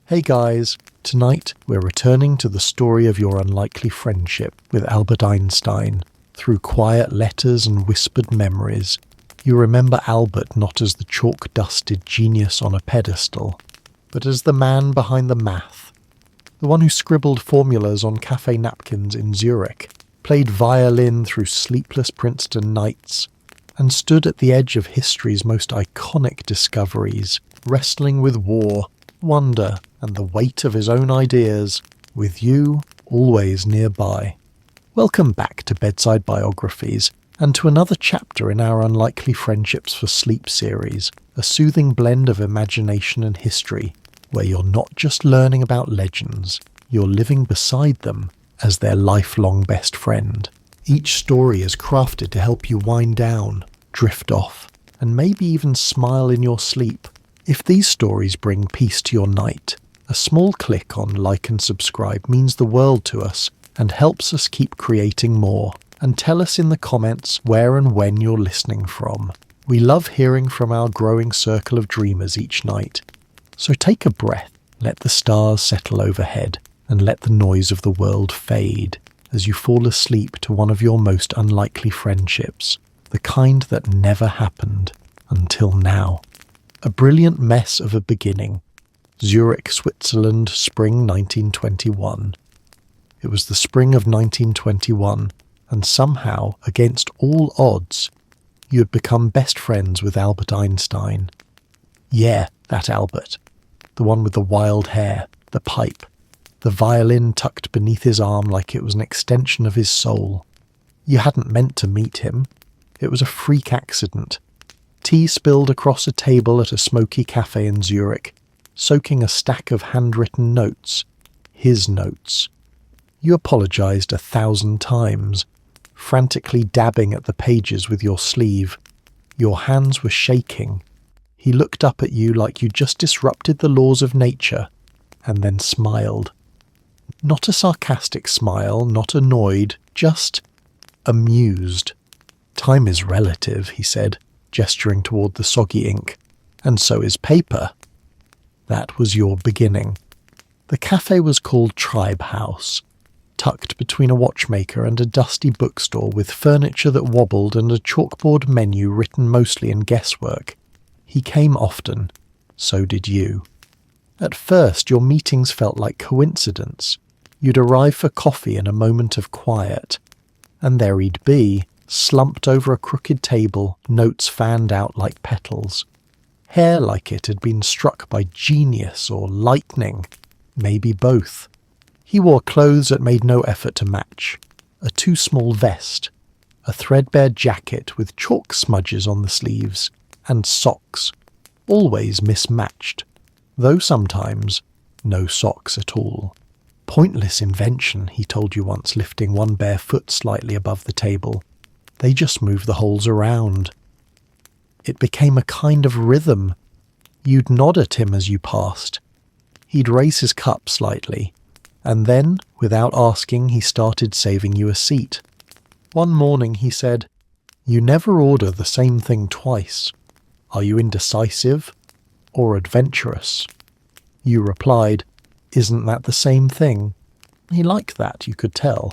Hey guys, tonight we're returning to the story of your unlikely friendship with Albert Einstein. Through quiet letters and whispered memories, you remember Albert not as the chalk-dusted genius on a pedestal, but as the man behind the math, the one who scribbled formulas on cafe napkins in Zurich, played violin through sleepless Princeton nights, and stood at the edge of history's most iconic discoveries, wrestling with war, wonder, and the weight of his own ideas, with you always nearby. Welcome back to Bedside Biographies, and to another chapter in our Unlikely Friendships for Sleep series, a soothing blend of imagination and history, where you're not just learning about legends, you're living beside them as their lifelong best friend. Each story is crafted to help you wind down, drift off, and maybe even smile in your sleep. If these stories bring peace to your night, a small click on like and subscribe means the world to us and helps us keep creating more. And tell us in the comments where and when you're listening from. We love hearing from our growing circle of dreamers each night. So take a breath, let the stars settle overhead, and let the noise of the world fade as you fall asleep to one of your most unlikely friendships, the kind that never happened until now. A brilliant mess of a beginning. Zurich, Switzerland, spring 1921. It was the spring of 1921, and somehow, against all odds, you had become best friends with Albert Einstein. Yeah, that Albert. The one with the wild hair, the pipe, the violin tucked beneath his arm like it was an extension of his soul. You hadn't meant to meet him. It was a freak accident. Tea spilled across a table at a smoky cafe in Zurich, soaking a stack of handwritten notes. His notes. You apologized 1,000 times, frantically dabbing at the pages with your sleeve. Your hands were shaking. He looked up at you like you just disrupted the laws of nature, and then smiled. Not a sarcastic smile, not annoyed, just amused. Time is relative, he said, gesturing toward the soggy ink, and so is paper. That was your beginning. The cafe was called Tribe House, tucked between a watchmaker and a dusty bookstore with furniture that wobbled and a chalkboard menu written mostly in guesswork. He came often. So did you. At first, your meetings felt like coincidence. You'd arrive for coffee in a moment of quiet, and there he'd be, slumped over a crooked table, notes fanned out like petals. Hair like it had been struck by genius or lightning, maybe both. He wore clothes that made no effort to match. A too small vest, a threadbare jacket with chalk smudges on the sleeves, and socks, always mismatched, though sometimes no socks at all. Pointless invention, he told you once, lifting one bare foot slightly above the table. They just move the holes around. It became a kind of rhythm. You'd nod at him as you passed. He'd raise his cup slightly, and then, without asking, he started saving you a seat. One morning he said, "You never order the same thing twice. Are you indecisive or adventurous?" You replied, "Isn't that the same thing?" He liked that, you could tell.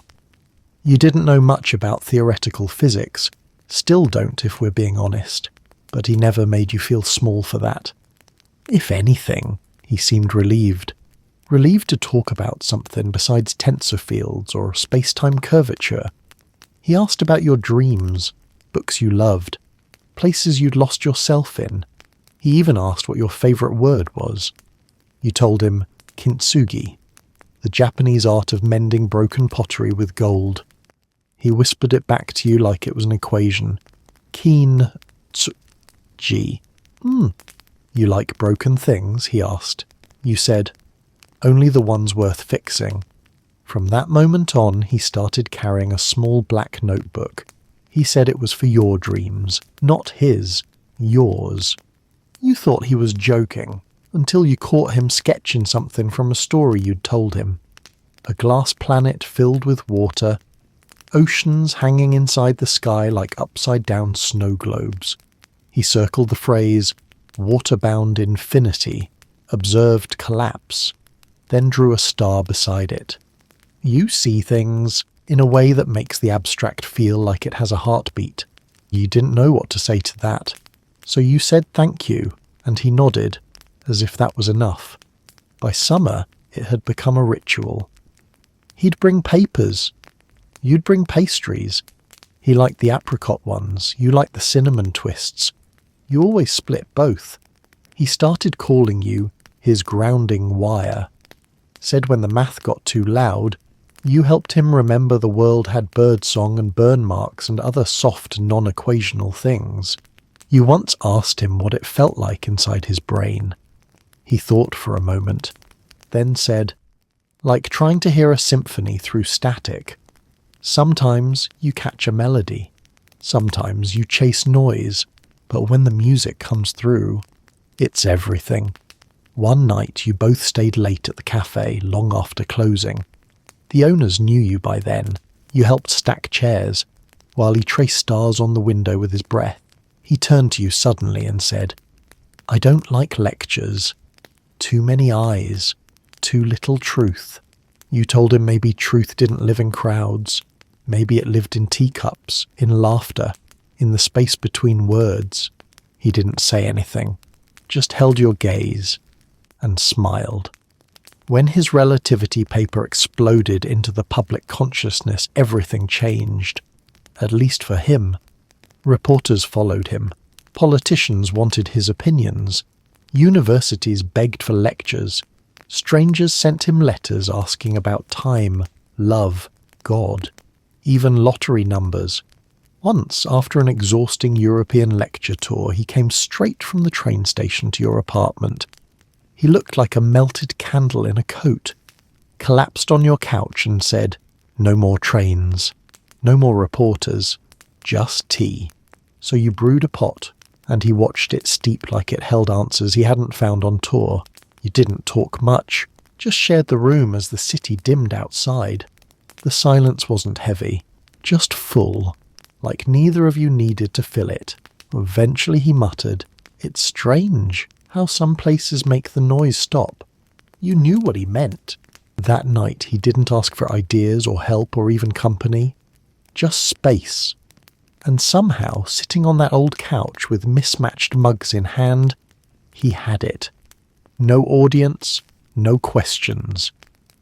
You didn't know much about theoretical physics, still don't if we're being honest, but he never made you feel small for that. If anything, he seemed relieved. Relieved to talk about something besides tensor fields or space-time curvature. He asked about your dreams, books you loved, places you'd lost yourself in. He even asked what your favourite word was. You told him kintsugi, the Japanese art of mending broken pottery with gold. He whispered it back to you like it was an equation. Kintsugi. You like broken things? He asked. You said, "Only the ones worth fixing." From that moment on, he started carrying a small black notebook. He said it was for your dreams, not his, yours. You thought he was joking, until you caught him sketching something from a story you'd told him. A glass planet filled with water, oceans hanging inside the sky like upside-down snow globes. He circled the phrase, water-bound infinity, observed collapse, then drew a star beside it. You see things in a way that makes the abstract feel like it has a heartbeat. You didn't know what to say to that, so you said thank you, and he nodded, as if that was enough. By summer, it had become a ritual. He'd bring papers. You'd bring pastries. He liked the apricot ones, you liked the cinnamon twists. You always split both. He started calling you his grounding wire. Said when the math got too loud, you helped him remember the world had birdsong and burn marks and other soft, non-equational things. You once asked him what it felt like inside his brain. He thought for a moment, then said, like trying to hear a symphony through static. Sometimes you catch a melody. Sometimes you chase noise. But when the music comes through, it's everything. One night you both stayed late at the cafe long after closing. The owners knew you by then. You helped stack chairs. While he traced stars on the window with his breath, he turned to you suddenly and said, I don't like lectures. Too many eyes. Too little truth. You told him maybe truth didn't live in crowds. Maybe it lived in teacups, in laughter, in the space between words. He didn't say anything, just held your gaze and smiled. When his relativity paper exploded into the public consciousness, everything changed. At least for him. Reporters followed him. Politicians wanted his opinions. Universities begged for lectures. Strangers sent him letters asking about time, love, God, even lottery numbers. Once, after an exhausting European lecture tour, he came straight from the train station to your apartment. He looked like a melted candle in a coat, collapsed on your couch and said, no more trains, no more reporters, just tea. So you brewed a pot, and he watched it steep like it held answers he hadn't found on tour. You didn't talk much, just shared the room as the city dimmed outside. The silence wasn't heavy, just full, like neither of you needed to fill it. Eventually he muttered, it's strange how some places make the noise stop. You knew what he meant. That night he didn't ask for ideas or help or even company, just space. And somehow, sitting on that old couch with mismatched mugs in hand, he had it. No audience, no questions.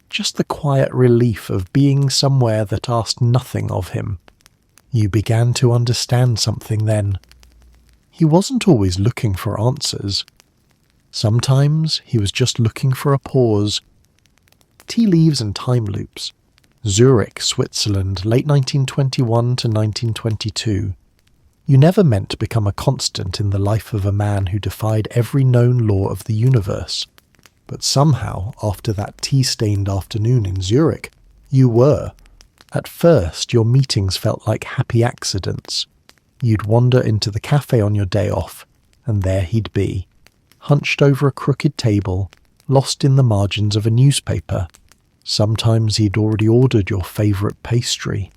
Just the quiet relief of being somewhere that asked nothing of him. You began to understand something then. He wasn't always looking for answers. Sometimes he was just looking for a pause. Tea leaves and time loops. Zurich, Switzerland, late 1921 to 1922. You never meant to become a constant in the life of a man who defied every known law of the universe. But somehow, after that tea-stained afternoon in Zurich, you were. At first, your meetings felt like happy accidents. You'd wander into the cafe on your day off, and there he'd be, hunched over a crooked table, lost in the margins of a newspaper. Sometimes he'd already ordered your favourite pastry.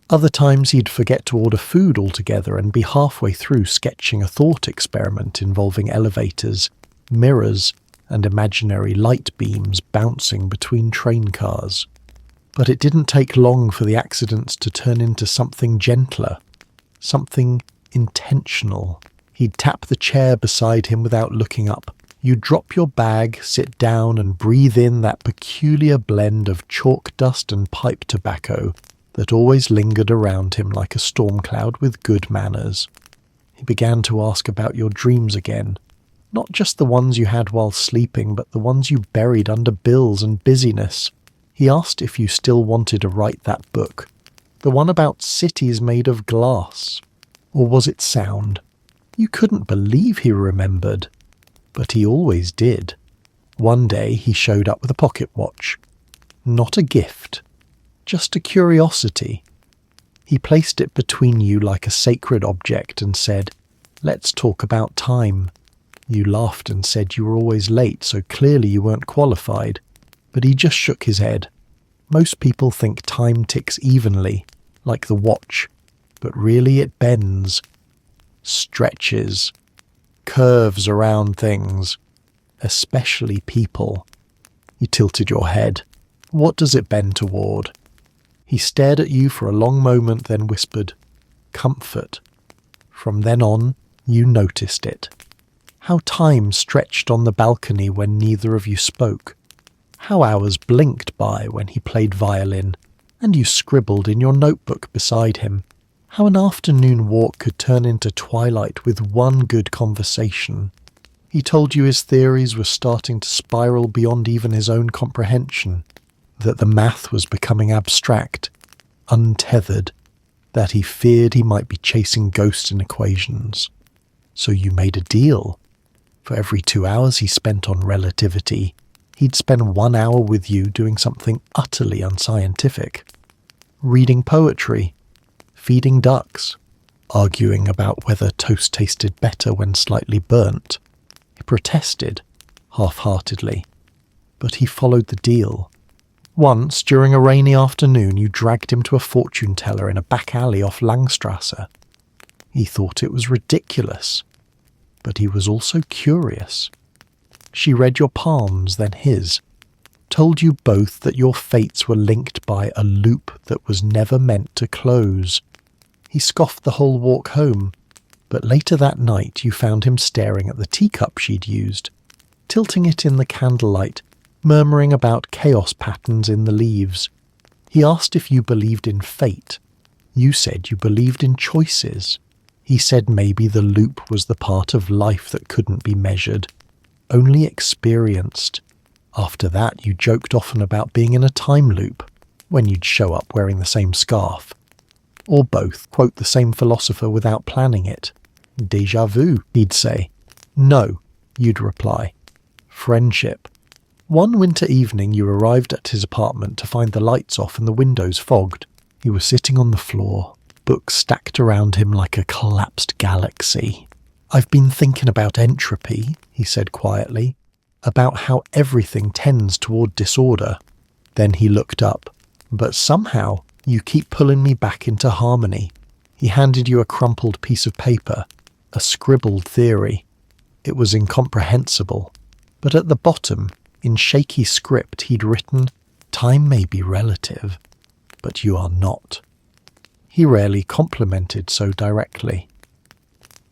Other times he'd forget to order food altogether and be halfway through sketching a thought experiment involving elevators, mirrors, and imaginary light beams bouncing between train cars. But it didn't take long for the accidents to turn into something gentler, something intentional. He'd tap the chair beside him without looking up. You'd drop your bag, sit down, and breathe in that peculiar blend of chalk dust and pipe tobacco that always lingered around him like a storm cloud with good manners. He began to ask about your dreams again, not just the ones you had while sleeping, but the ones you buried under bills and busyness. He asked if you still wanted to write that book, the one about cities made of glass. Or was it sound? You couldn't believe he remembered. But he always did. One day he showed up with a pocket watch. Not a gift, just a curiosity. He placed it between you like a sacred object and said, "Let's talk about time." You laughed and said you were always late, so clearly you weren't qualified. But he just shook his head. Most people think time ticks evenly, like the watch, but really it bends, stretches, curves around things, especially people. You tilted your head. What does it bend toward? He stared at you for a long moment, then whispered, comfort. From then on, you noticed it. How time stretched on the balcony when neither of you spoke. How hours blinked by when he played violin, and you scribbled in your notebook beside him. How an afternoon walk could turn into twilight with one good conversation. He told you his theories were starting to spiral beyond even his own comprehension, that the math was becoming abstract, untethered, that he feared he might be chasing ghosts in equations. So you made a deal. For every 2 hours he spent on relativity, he'd spend 1 hour with you doing something utterly unscientific. Reading poetry, feeding ducks, arguing about whether toast tasted better when slightly burnt. He protested, half-heartedly, but he followed the deal. Once, during a rainy afternoon, you dragged him to a fortune teller in a back alley off Langstrasse. He thought it was ridiculous, but he was also curious. She read your palms, then his, told you both that your fates were linked by a loop that was never meant to close. He scoffed the whole walk home, but later that night you found him staring at the teacup she'd used, tilting it in the candlelight, murmuring about chaos patterns in the leaves. He asked if you believed in fate. You said you believed in choices. He said maybe the loop was the part of life that couldn't be measured, only experienced. After that, you joked often about being in a time loop, when you'd show up wearing the same scarf. Or both, quote the same philosopher without planning it. Déjà vu, he'd say. No, you'd reply. Friendship. One winter evening you arrived at his apartment to find the lights off and the windows fogged. He was sitting on the floor, books stacked around him like a collapsed galaxy. I've been thinking about entropy, he said quietly, about how everything tends toward disorder. Then he looked up. But somehow you keep pulling me back into harmony. He handed you a crumpled piece of paper, a scribbled theory. It was incomprehensible, but at the bottom, in shaky script, he'd written, time may be relative, but you are not. He rarely complimented so directly.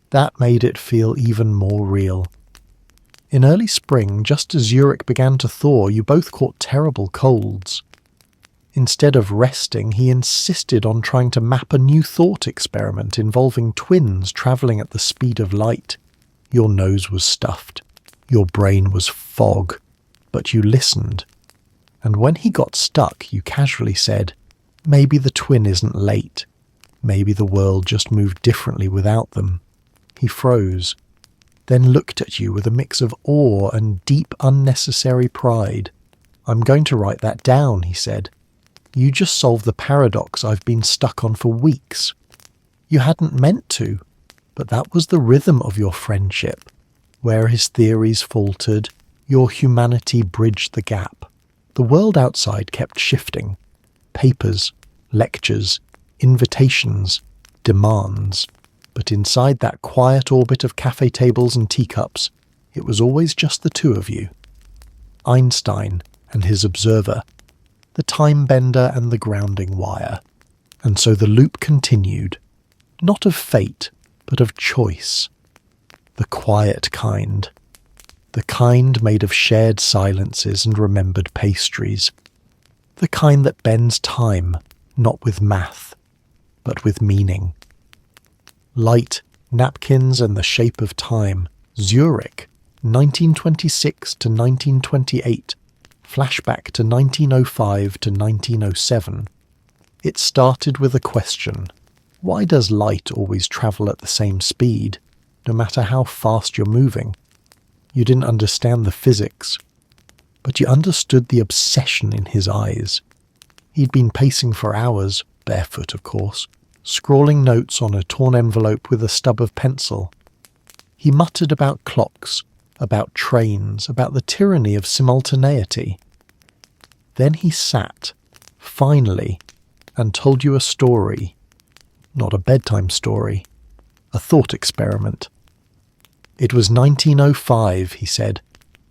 That made it feel even more real. In early spring, just as Zurich began to thaw, you both caught terrible colds. Instead of resting, he insisted on trying to map a new thought experiment involving twins travelling at the speed of light. Your nose was stuffed. Your brain was fog. But you listened. And when he got stuck, you casually said, maybe the twin isn't late. Maybe the world just moved differently without them. He froze, then looked at you with a mix of awe and deep unnecessary pride. I'm going to write that down, he said. You just solved the paradox I've been stuck on for weeks. You hadn't meant to, but that was the rhythm of your friendship. Where his theories faltered, your humanity bridged the gap. The world outside kept shifting. Papers, lectures, invitations, demands. But inside that quiet orbit of cafe tables and teacups, it was always just the two of you. Einstein and his observer, the time bender and the grounding wire. And so the loop continued, not of fate, but of choice. The quiet kind. The kind made of shared silences and remembered pastries. The kind that bends time, not with math, but with meaning. Light, Napkins and the Shape of Time, Zurich, 1926 to 1928, Flashback to 1905 to 1907. It started with a question. Why does light always travel at the same speed, no matter how fast you're moving? You didn't understand the physics, but you understood the obsession in his eyes. He'd been pacing for hours, barefoot of course, scrawling notes on a torn envelope with a stub of pencil. He muttered about clocks, about trains, about the tyranny of simultaneity. Then he sat, finally, and told you a story. Not a bedtime story, a thought experiment. It was 1905, he said.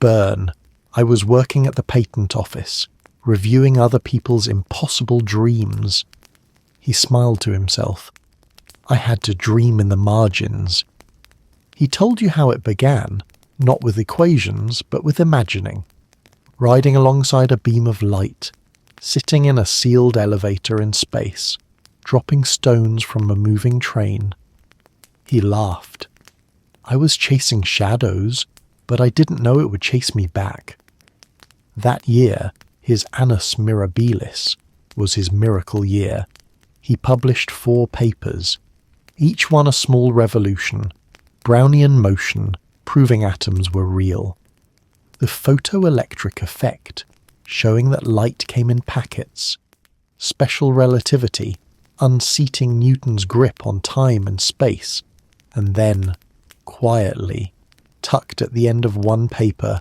Burn. I was working at the patent office, reviewing other people's impossible dreams. He smiled to himself. I had to dream in the margins. He told you how it began, not with equations, but with imagining. Riding alongside a beam of light, sitting in a sealed elevator in space, dropping stones from a moving train. He laughed. I was chasing shadows, but I didn't know it would chase me back. That year, his annus mirabilis was his miracle year. He published 4 papers, each one a small revolution, Brownian motion, proving atoms were real. The photoelectric effect, showing that light came in packets. Special relativity, unseating Newton's grip on time and space. And then, quietly, tucked at the end of one paper,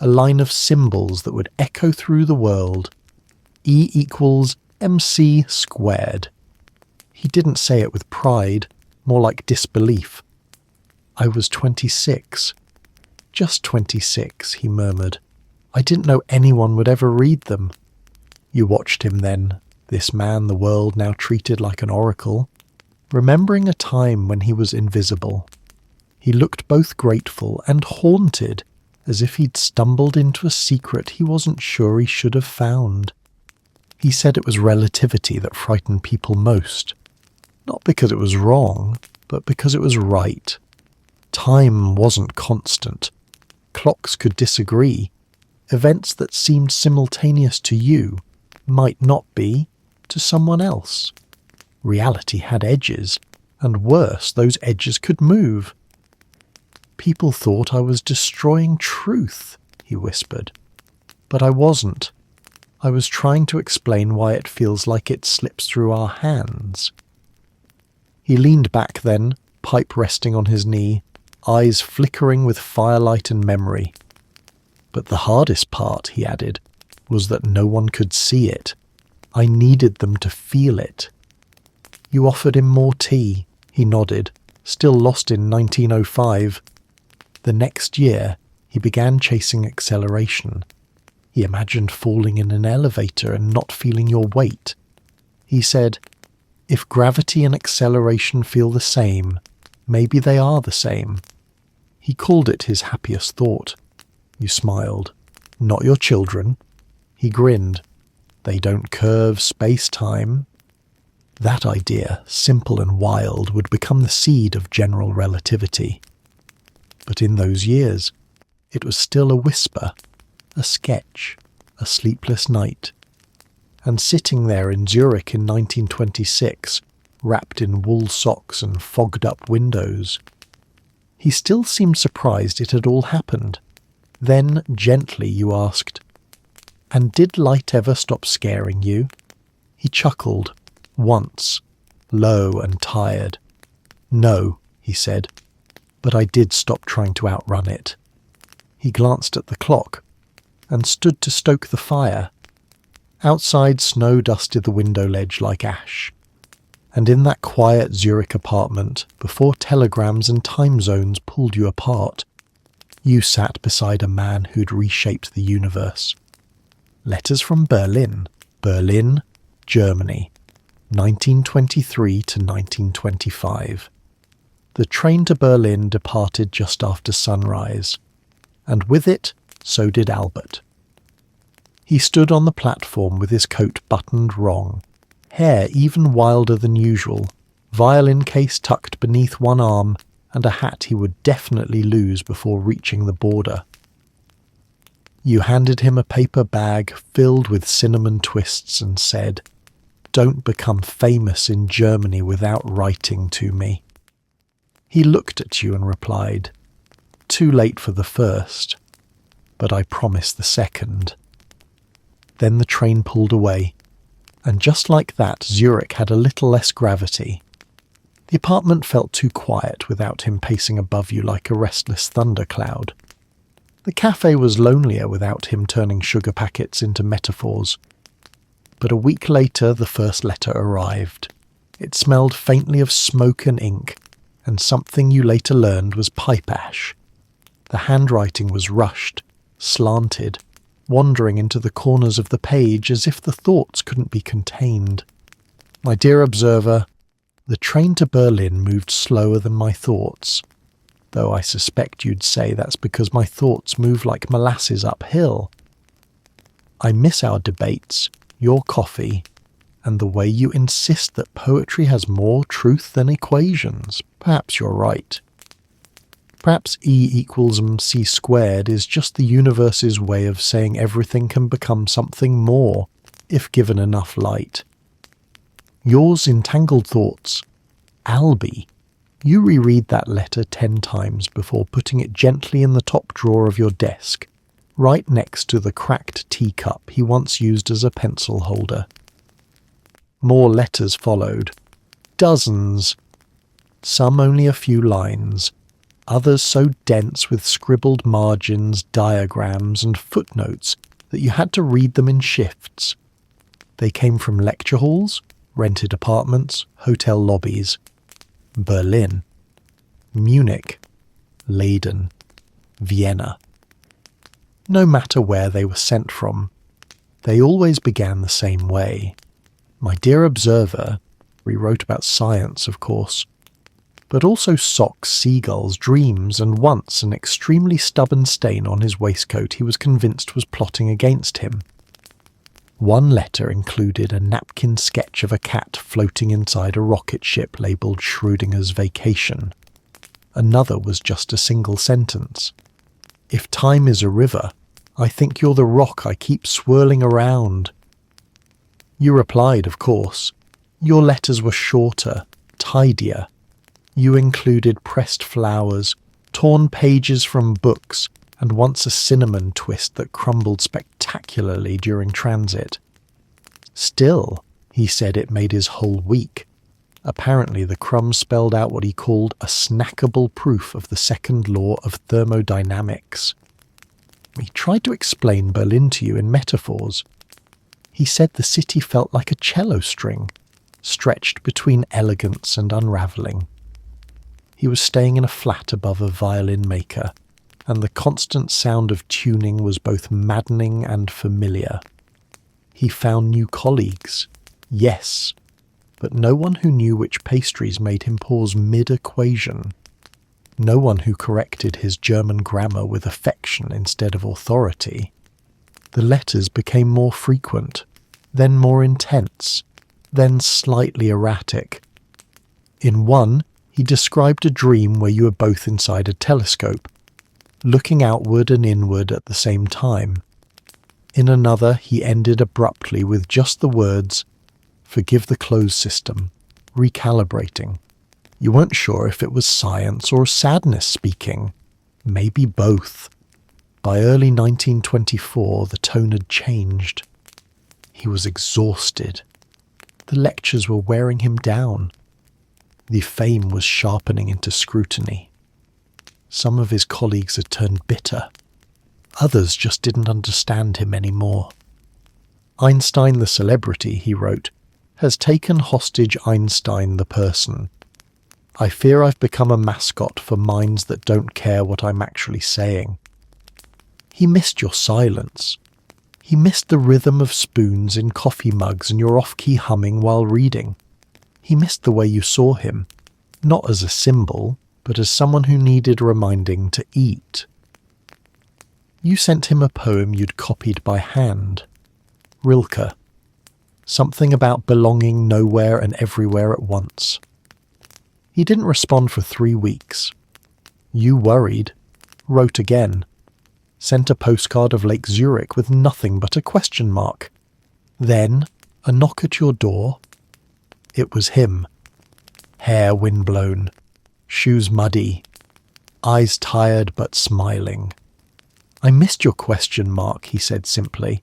a line of symbols that would echo through the world. E equals mc squared. He didn't say it with pride, more like disbelief. I was 26. Just 26, he murmured. I didn't know anyone would ever read them. You watched him then, this man the world now treated like an oracle, remembering a time when he was invisible. He looked both grateful and haunted, as if he'd stumbled into a secret he wasn't sure he should have found. He said it was relativity that frightened people most. Not because it was wrong, but because it was right. Time wasn't constant. Clocks could disagree. Events that seemed simultaneous to you might not be to someone else. Reality had edges, and worse, those edges could move. People thought I was destroying truth, he whispered. But I wasn't. I was trying to explain why it feels like it slips through our hands. He leaned back then, pipe resting on his knee, eyes flickering with firelight and memory. But the hardest part, he added, was that no one could see it. I needed them to feel it. You offered him more tea, he nodded, still lost in 1905. The next year, he began chasing acceleration. He imagined falling in an elevator and not feeling your weight. He said, if gravity and acceleration feel the same, maybe they are the same. He called it his happiest thought. You smiled. Not your children. He grinned. They don't curve space-time. That idea, simple and wild, would become the seed of general relativity. But in those years, it was still a whisper, a sketch, a sleepless night. And sitting there in Zurich in 1926, wrapped in wool socks and fogged-up windows, he still seemed surprised it had all happened. Then, gently, you asked, and did light ever stop scaring you? He chuckled, once, low and tired. No, he said, but I did stop trying to outrun it. He glanced at the clock and stood to stoke the fire. Outside, snow dusted the window ledge like ash. And in that quiet Zurich apartment, before telegrams and time zones pulled you apart, you sat beside a man who'd reshaped the universe. Letters from Berlin, Germany, 1923 to 1925. The train to Berlin departed just after sunrise, and with it, so did Albert. He stood on the platform with his coat buttoned wrong, hair even wilder than usual, violin case tucked beneath one arm, and a hat he would definitely lose before reaching the border. You handed him a paper bag filled with cinnamon twists and said, "Don't become famous in Germany without writing to me." He looked at you and replied, "Too late for the first, but I promise the second." Then the train pulled away, and just like that, Zurich had a little less gravity. The apartment felt too quiet without him pacing above you like a restless thundercloud. The cafe was lonelier without him turning sugar packets into metaphors. But a week later, the first letter arrived. It smelled faintly of smoke and ink, and something you later learned was pipe ash. The handwriting was rushed, slanted, wandering into the corners of the page as if the thoughts couldn't be contained. My dear observer, the train to Berlin moved slower than my thoughts, though I suspect you'd say that's because my thoughts move like molasses uphill. I miss our debates, your coffee, and the way you insist that poetry has more truth than equations. Perhaps you're right. Perhaps E equals mc squared is just the universe's way of saying everything can become something more if given enough light. Yours entangled thoughts, Albie. You reread that letter 10 times before putting it gently in the top drawer of your desk, right next to the cracked teacup he once used as a pencil holder. More letters followed. Dozens. Some only a few lines. Others so dense with scribbled margins, diagrams, and footnotes that you had to read them in shifts. They came from lecture halls, rented apartments, hotel lobbies. Berlin, Munich, Leyden, Vienna. No matter where they were sent from, they always began the same way. My dear observer, we wrote about science, of course, but also socks, seagulls, dreams, and once an extremely stubborn stain on his waistcoat he was convinced was plotting against him. One letter included a napkin sketch of a cat floating inside a rocket ship labelled Schrödinger's Vacation. Another was just a single sentence. If time is a river, I think you're the rock I keep swirling around. You replied, of course. Your letters were shorter, tidier. You included pressed flowers, torn pages from books, and once a cinnamon twist that crumbled spectacularly during transit. Still, he said it made his whole week. Apparently the crumbs spelled out what he called a snackable proof of the second law of thermodynamics. He tried to explain Berlin to you in metaphors. He said the city felt like a cello string, stretched between elegance and unravelling. He was staying in a flat above a violin maker, and the constant sound of tuning was both maddening and familiar. He found new colleagues, yes, but no one who knew which pastries made him pause mid-equation. No one who corrected his German grammar with affection instead of authority. The letters became more frequent, then more intense, then slightly erratic. In one, he described a dream where you were both inside a telescope, looking outward and inward at the same time. In another, he ended abruptly with just the words, "Forgive the closed system, recalibrating." You weren't sure if it was science or sadness speaking. Maybe both. By early 1924, the tone had changed. He was exhausted. The lectures were wearing him down. The fame was sharpening into scrutiny. Some of his colleagues had turned bitter. Others just didn't understand him anymore. Einstein the celebrity, he wrote, has taken hostage Einstein the person. I fear I've become a mascot for minds that don't care what I'm actually saying. He missed your silence. He missed the rhythm of spoons in coffee mugs and your off-key humming while reading. He missed the way you saw him, not as a symbol, but as someone who needed reminding to eat. You sent him a poem you'd copied by hand. Rilke. Something about belonging nowhere and everywhere at once. He didn't respond for 3 weeks. You worried, wrote again, sent a postcard of Lake Zurich with nothing but a question mark. Then, a knock at your door. It was him. Hair windblown, shoes muddy, eyes tired but smiling. I missed your question mark, he said simply.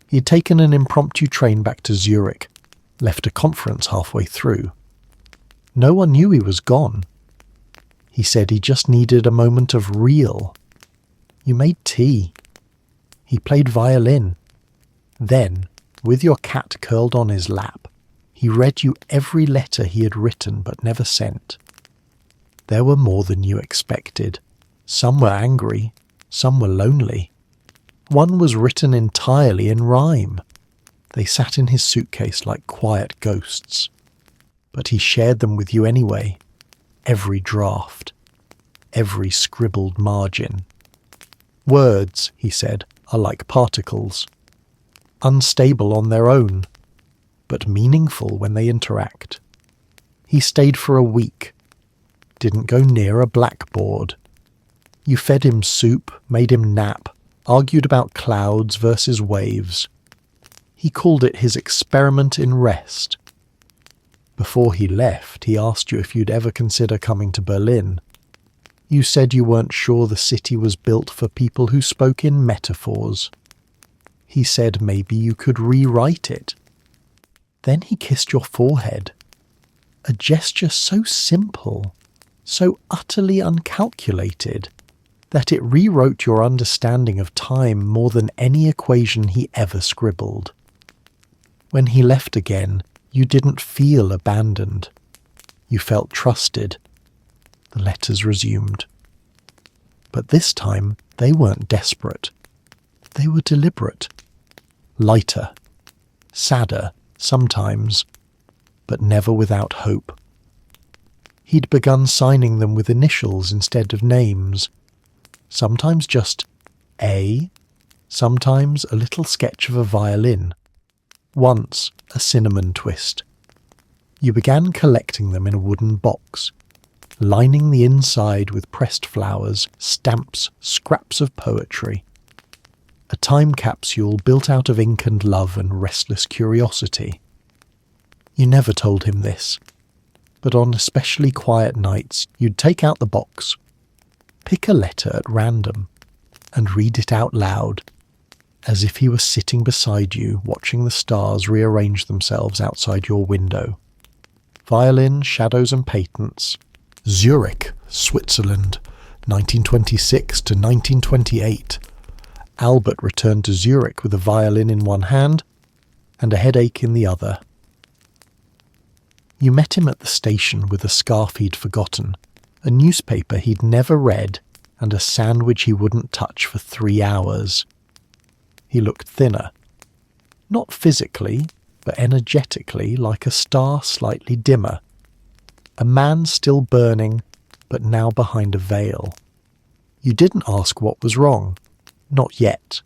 He'd taken an impromptu train back to Zurich, left a conference halfway through. No one knew he was gone. He said he just needed a moment of real. You made tea. He played violin. Then, with your cat curled on his lap, he read you every letter he had written but never sent. There were more than you expected. Some were angry, some were lonely. One was written entirely in rhyme. They sat in his suitcase like quiet ghosts. But he shared them with you anyway. Every draft. Every scribbled margin. Words, he said, are like particles. Unstable on their own, but meaningful when they interact. He stayed for a week. Didn't go near a blackboard. You fed him soup, made him nap, argued about clouds versus waves. He called it his experiment in rest. Before he left, he asked you if you'd ever consider coming to Berlin. You said you weren't sure the city was built for people who spoke in metaphors. He said maybe you could rewrite it. Then he kissed your forehead. A gesture so simple, so utterly uncalculated, that it rewrote your understanding of time more than any equation he ever scribbled. When he left again, you didn't feel abandoned. You felt trusted. The letters resumed. But this time, they weren't desperate. They were deliberate. Lighter. Sadder, sometimes, but never without hope. He'd begun signing them with initials instead of names. Sometimes just A, sometimes a little sketch of a violin. Once a cinnamon twist. You began collecting them in a wooden box, lining the inside with pressed flowers, stamps, scraps of poetry. A time capsule built out of ink and love and restless curiosity. You never told him this, but on especially quiet nights you'd take out the box, pick a letter at random, and read it out loud, as if he were sitting beside you watching the stars rearrange themselves outside your window. Violin, Shadows and Patents. Zurich, Switzerland, 1926 to 1928. Albert returned to Zurich with a violin in one hand and a headache in the other. You met him at the station with a scarf he'd forgotten, a newspaper he'd never read, and a sandwich he wouldn't touch for 3 hours. He looked thinner. Not physically, but energetically like a star slightly dimmer. A man still burning, but now behind a veil. You didn't ask what was wrong. Not yet.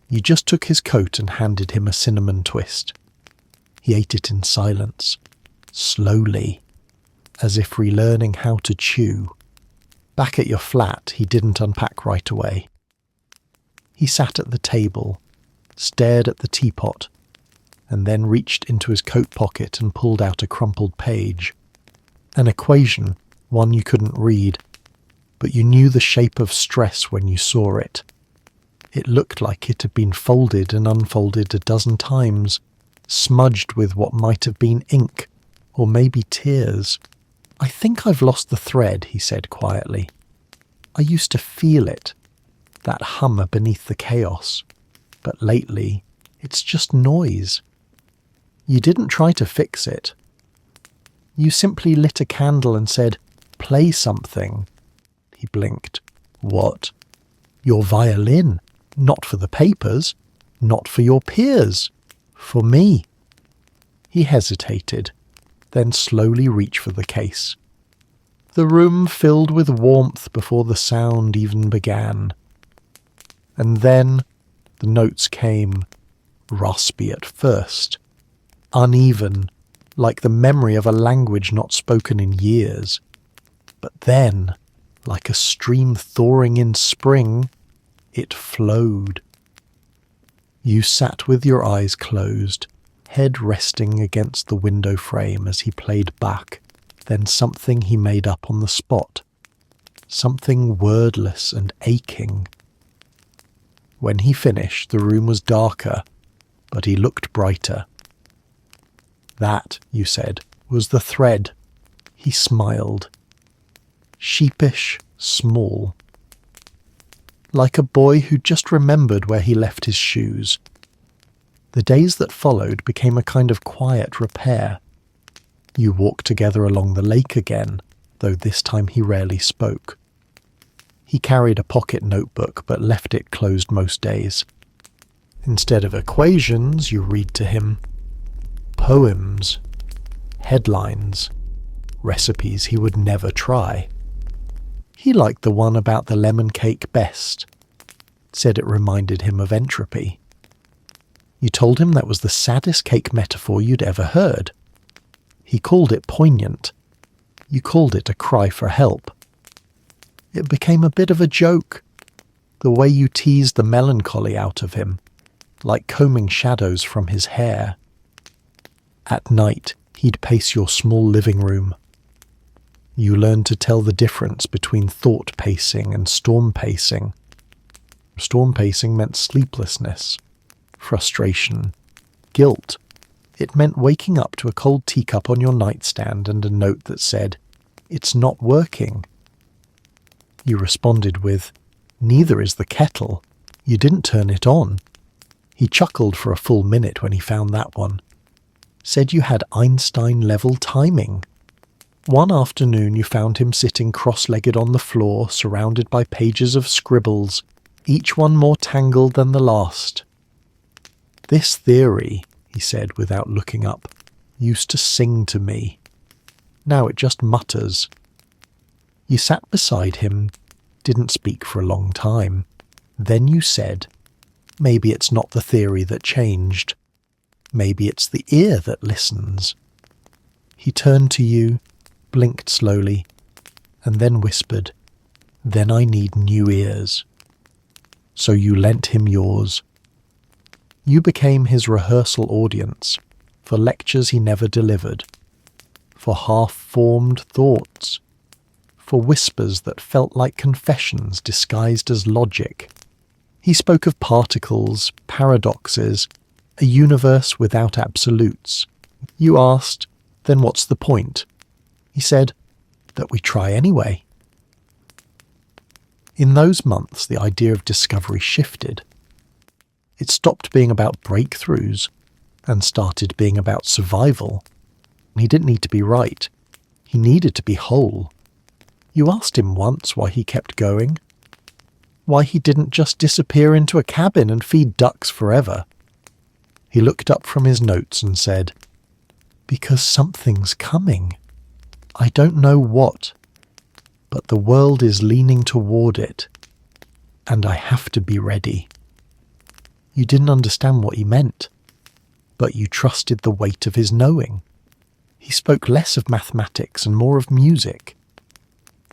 You just took his coat and handed him a cinnamon twist. He ate it in silence, slowly, as if relearning how to chew. Back at your flat, he didn't unpack right away. He sat at the table, stared at the teapot, and then reached into his coat pocket and pulled out a crumpled page. An equation, one you couldn't read, but you knew the shape of stress when you saw it. It looked like it had been folded and unfolded a dozen times, smudged with what might have been ink, or maybe tears. "I think I've lost the thread," he said quietly. "I used to feel it, that hum beneath the chaos, but lately it's just noise." You didn't try to fix it. You simply lit a candle and said, "Play something." He blinked. "What?" "Your violin. Not for the papers. Not for your peers. For me." He hesitated, then slowly reached for the case. The room filled with warmth before the sound even began. And then the notes came, raspy at first, uneven, like the memory of a language not spoken in years. But then, like a stream thawing in spring, it flowed. You sat with your eyes closed, head resting against the window frame as he played Bach, then something he made up on the spot, something wordless and aching. When he finished, the room was darker, but he looked brighter. "That," you said, "was the thread." He smiled. Sheepish, small. Like a boy who just remembered where he left his shoes. The days that followed became a kind of quiet repair. You walked together along the lake again, though this time he rarely spoke. He carried a pocket notebook but left it closed most days. Instead of equations, you read to him poems, headlines, recipes he would never try. He liked the one about the lemon cake best, said it reminded him of entropy. You told him that was the saddest cake metaphor you'd ever heard. He called it poignant. You called it a cry for help. It became a bit of a joke, the way you teased the melancholy out of him, like combing shadows from his hair. At night, he'd pace your small living room. You learned to tell the difference between thought pacing and storm pacing. Storm pacing meant sleeplessness, frustration, guilt. It meant waking up to a cold teacup on your nightstand and a note that said, "It's not working." You responded with, "Neither is the kettle. You didn't turn it on." He chuckled for a full minute when he found that one. Said you had Einstein-level timing. One afternoon you found him sitting cross-legged on the floor, surrounded by pages of scribbles, each one more tangled than the last. "This theory," he said without looking up, "used to sing to me. Now it just mutters." You sat beside him, didn't speak for a long time. Then you said, "Maybe it's not the theory that changed. Maybe it's the ear that listens." He turned to you, blinked slowly, and then whispered, "Then I need new ears." So you lent him yours. You became his rehearsal audience for lectures he never delivered, for half-formed thoughts, for whispers that felt like confessions disguised as logic. He spoke of particles, paradoxes, a universe without absolutes. You asked, "Then what's the point?" He said, "That we try anyway." In those months, the idea of discovery shifted. It stopped being about breakthroughs and started being about survival. He didn't need to be right. He needed to be whole. You asked him once why he kept going, why he didn't just disappear into a cabin and feed ducks forever. He looked up from his notes and said, "Because something's coming. I don't know what, but the world is leaning toward it, and I have to be ready." You didn't understand what he meant, but you trusted the weight of his knowing. He spoke less of mathematics and more of music.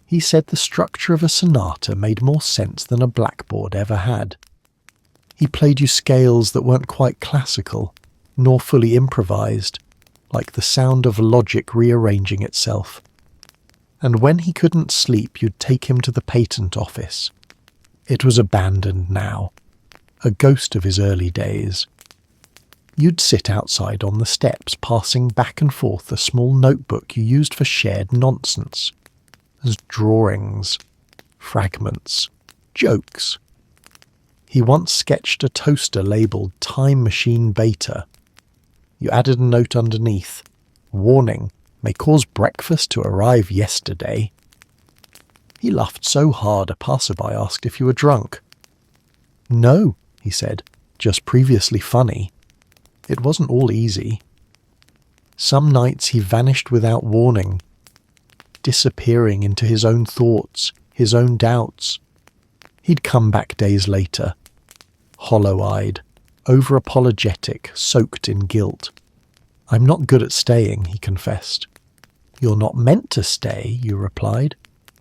He said the structure of a sonata made more sense than a blackboard ever had. He played you scales that weren't quite classical, nor fully improvised, like the sound of logic rearranging itself. And when he couldn't sleep, you'd take him to the patent office. It was abandoned now, a ghost of his early days. You'd sit outside on the steps, passing back and forth a small notebook you used for shared nonsense, as drawings, fragments, jokes. He once sketched a toaster labelled Time Machine Beta. You added a note underneath, "Warning, may cause breakfast to arrive yesterday." He laughed so hard a passerby asked if you were drunk. "No," he said, "just previously funny." It wasn't all easy. Some nights he vanished without warning, disappearing into his own thoughts, his own doubts. He'd come back days later, hollow-eyed, over-apologetic, soaked in guilt. "I'm not good at staying," he confessed. "You're not meant to stay," you replied.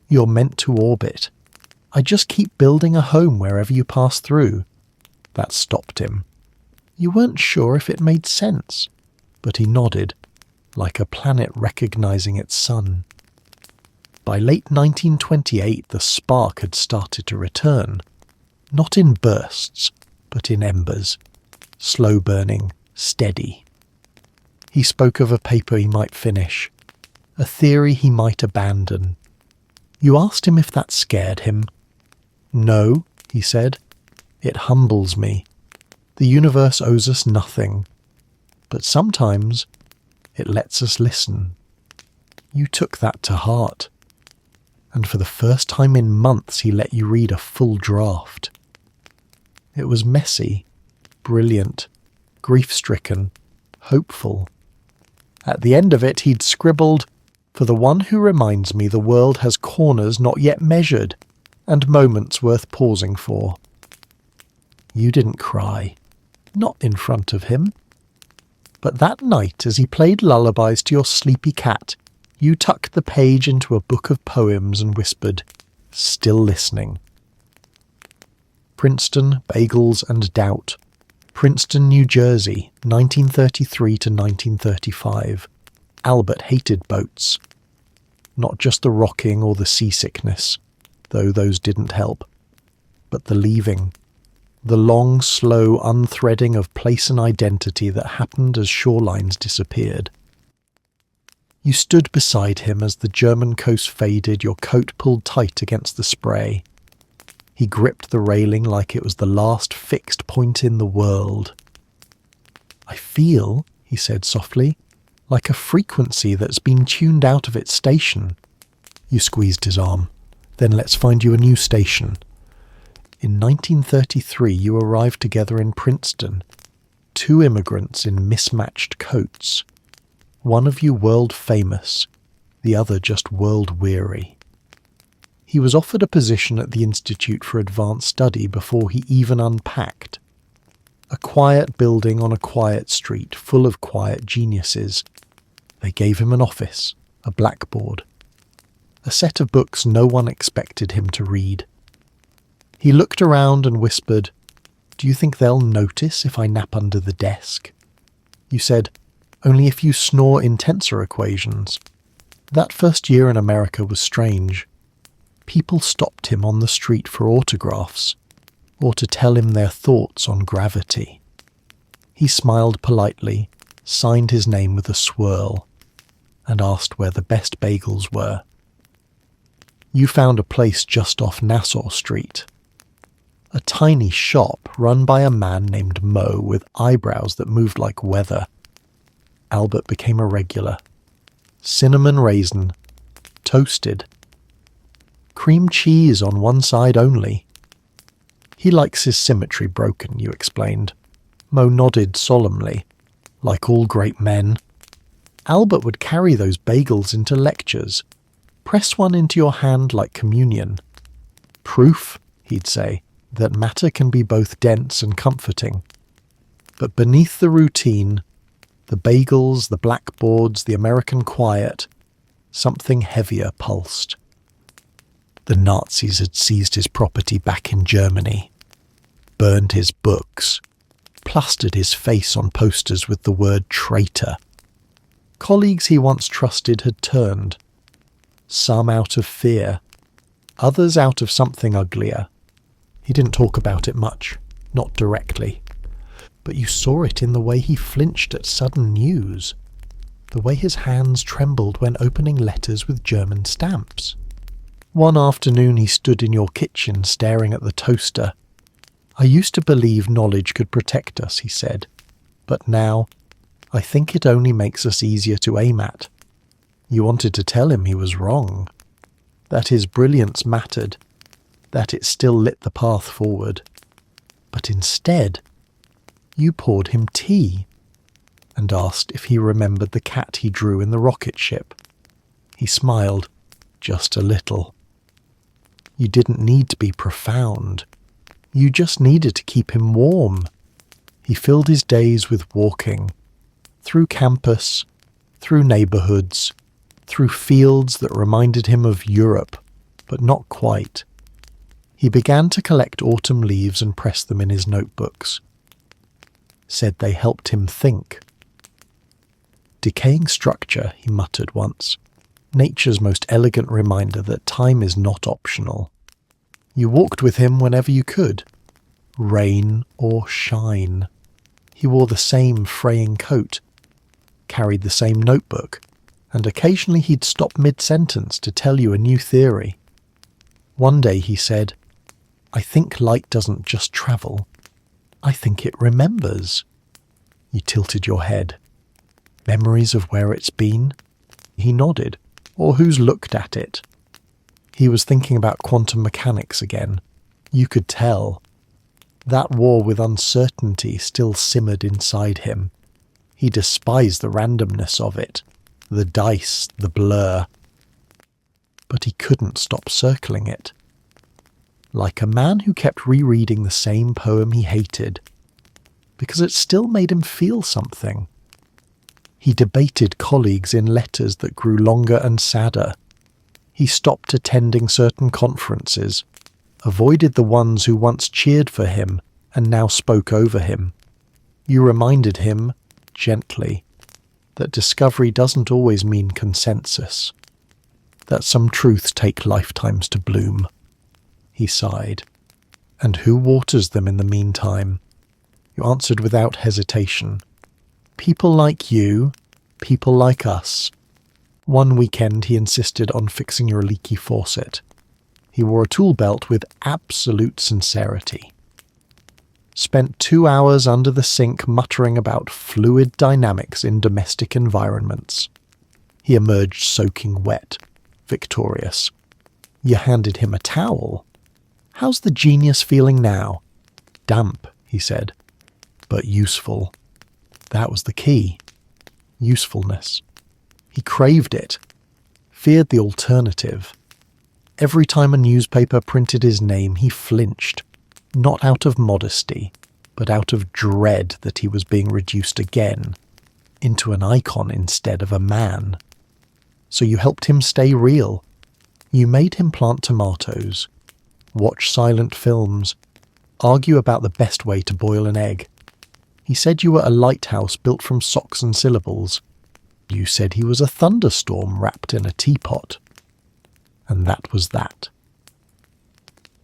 "You're meant to orbit. I just keep building a home wherever you pass through." That stopped him. You weren't sure if it made sense, but he nodded, like a planet recognizing its sun. By late 1928, the spark had started to return, not in bursts, but in embers, slow-burning, steady. He spoke of a paper he might finish, a theory he might abandon. You asked him if that scared him. "No," he said, "it humbles me. The universe owes us nothing, but sometimes it lets us listen." You took that to heart. and for the first time in months he let you read a full draft. It was messy, brilliant, grief-stricken, hopeful. At the end of it he'd scribbled, "For the one who reminds me the world has corners not yet measured, and moments worth pausing for." You didn't cry, not in front of him. But that night, as he played lullabies to your sleepy cat, you tucked the page into a book of poems and whispered, "Still listening." Princeton, Bagels and Doubt. Princeton, New Jersey, 1933 to 1935. Albert hated boats. Not just the rocking or the seasickness, though those didn't help, but the leaving. The long, slow unthreading of place and identity that happened as shorelines disappeared. You stood beside him as the German coast faded, your coat pulled tight against the spray. He gripped the railing like it was the last fixed point in the world. "I feel," he said softly, "like a frequency that's been tuned out of its station." You squeezed his arm. "Then let's find you a new station." In 1933 you arrived together in Princeton, two immigrants in mismatched coats. One of you world famous, the other just world weary. He was offered a position at the Institute for Advanced Study before he even unpacked. A quiet building on a quiet street, full of quiet geniuses. They gave him an office, a blackboard, a set of books no one expected him to read. He looked around and whispered, "Do you think they'll notice if I nap under the desk?" You said, "Only if you snore in tensor equations." That first year in America was strange. People stopped him on the street for autographs, or to tell him their thoughts on gravity. He smiled politely, signed his name with a swirl, and asked where the best bagels were. You found a place just off Nassau Street. A tiny shop run by a man named Mo with eyebrows that moved like weather. Albert became a regular. Cinnamon raisin, toasted. Cream cheese on one side only. He likes his symmetry broken, you explained. Mo nodded solemnly, like all great men. Albert would carry those bagels into lectures, press one into your hand like communion. Proof, he'd say, that matter can be both dense and comforting. But beneath the routine, the bagels, the blackboards, the American quiet, something heavier pulsed. The Nazis had seized his property back in Germany, burned his books, plastered his face on posters with the word traitor. Colleagues he once trusted had turned, some out of fear, others out of something uglier. He didn't talk about it much, not directly, but you saw it in the way he flinched at sudden news, the way his hands trembled when opening letters with German stamps. One afternoon he stood in your kitchen staring at the toaster. "I used to believe knowledge could protect us," he said, "but now I think it only makes us easier to aim at." You wanted to tell him he was wrong, that his brilliance mattered, that it still lit the path forward. But instead, you poured him tea and asked if he remembered the cat he drew in the rocket ship. He smiled, just a little. You didn't need to be profound. You just needed to keep him warm. He filled his days with walking, through campus, through neighbourhoods, through fields that reminded him of Europe, but not quite. He began to collect autumn leaves and press them in his notebooks. Said they helped him think. "Decaying structure," he muttered once. "Nature's most elegant reminder that time is not optional." You walked with him whenever you could, rain or shine. He wore the same fraying coat, carried the same notebook, and occasionally he'd stop mid-sentence to tell you a new theory. One day he said, "I think light doesn't just travel. I think it remembers." You tilted your head. "Memories of where it's been?" He nodded. "Or who's looked at it?" He was thinking about quantum mechanics again. You could tell. That war with uncertainty still simmered inside him. He despised the randomness of it, the dice, the blur. But he couldn't stop circling it. Like a man who kept rereading the same poem he hated, because it still made him feel something. He debated colleagues in letters that grew longer and sadder. He stopped attending certain conferences, avoided the ones who once cheered for him and now spoke over him. You reminded him, gently, that discovery doesn't always mean consensus, that some truths take lifetimes to bloom. He sighed. And who waters them in the meantime? You answered without hesitation. People like you, people like us. One weekend he insisted on fixing your leaky faucet. He wore a tool belt with absolute sincerity. Spent 2 hours under the sink muttering about fluid dynamics in domestic environments. He emerged soaking wet, victorious. You handed him a towel. How's the genius feeling now? Damp, he said, but useful. That was the key. Usefulness. He craved it, feared the alternative. Every time a newspaper printed his name, he flinched, not out of modesty, but out of dread that he was being reduced again, into an icon instead of a man. So you helped him stay real. You made him plant tomatoes, watch silent films, argue about the best way to boil an egg. He said you were a lighthouse built from socks and syllables. You said he was a thunderstorm wrapped in a teapot. And that was that.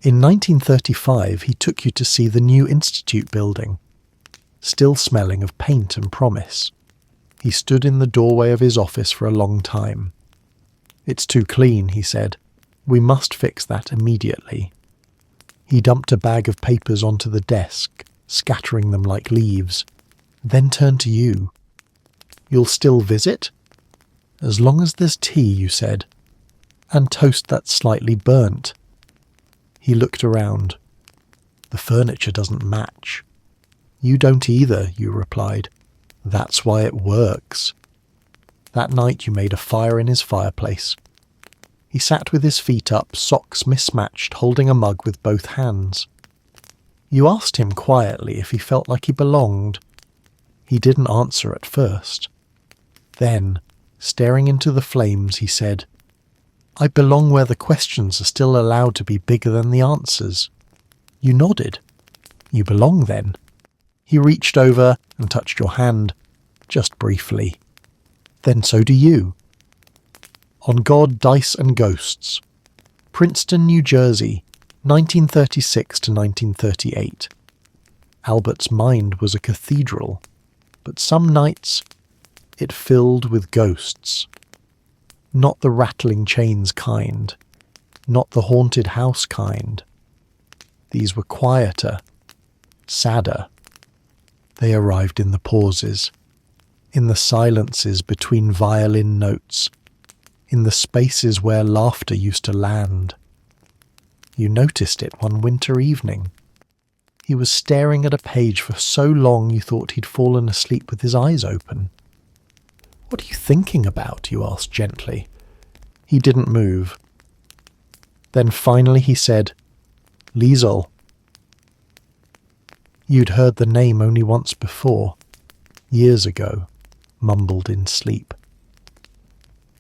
In 1935, he took you to see the new Institute building, still smelling of paint and promise. He stood in the doorway of his office for a long time. It's too clean, he said. We must fix that immediately. He dumped a bag of papers onto the desk, scattering them like leaves, then turned to you. You'll still visit? As long as there's tea, you said, and toast that's slightly burnt. He looked around. The furniture doesn't match. You don't either, you replied. That's why it works. That night you made a fire in his fireplace. He sat with his feet up, socks mismatched, holding a mug with both hands. You asked him quietly if he felt like he belonged. He didn't answer at first. Then, staring into the flames, he said, I belong where the questions are still allowed to be bigger than the answers. You nodded. You belong then. He reached over and touched your hand, just briefly. Then so do you. On God, Dice and Ghosts. Princeton, New Jersey, 1936 to 1938. Albert's mind was a cathedral, but some nights it filled with ghosts. Not the rattling chains kind, not the haunted house kind. These were quieter, sadder. They arrived in the pauses, in the silences between violin notes, in the spaces where laughter used to land. You noticed it one winter evening. He was staring at a page for so long you thought he'd fallen asleep with his eyes open. What are you thinking about? You asked gently. He didn't move. Then finally he said, Liesel. You'd heard the name only once before, years ago, mumbled in sleep.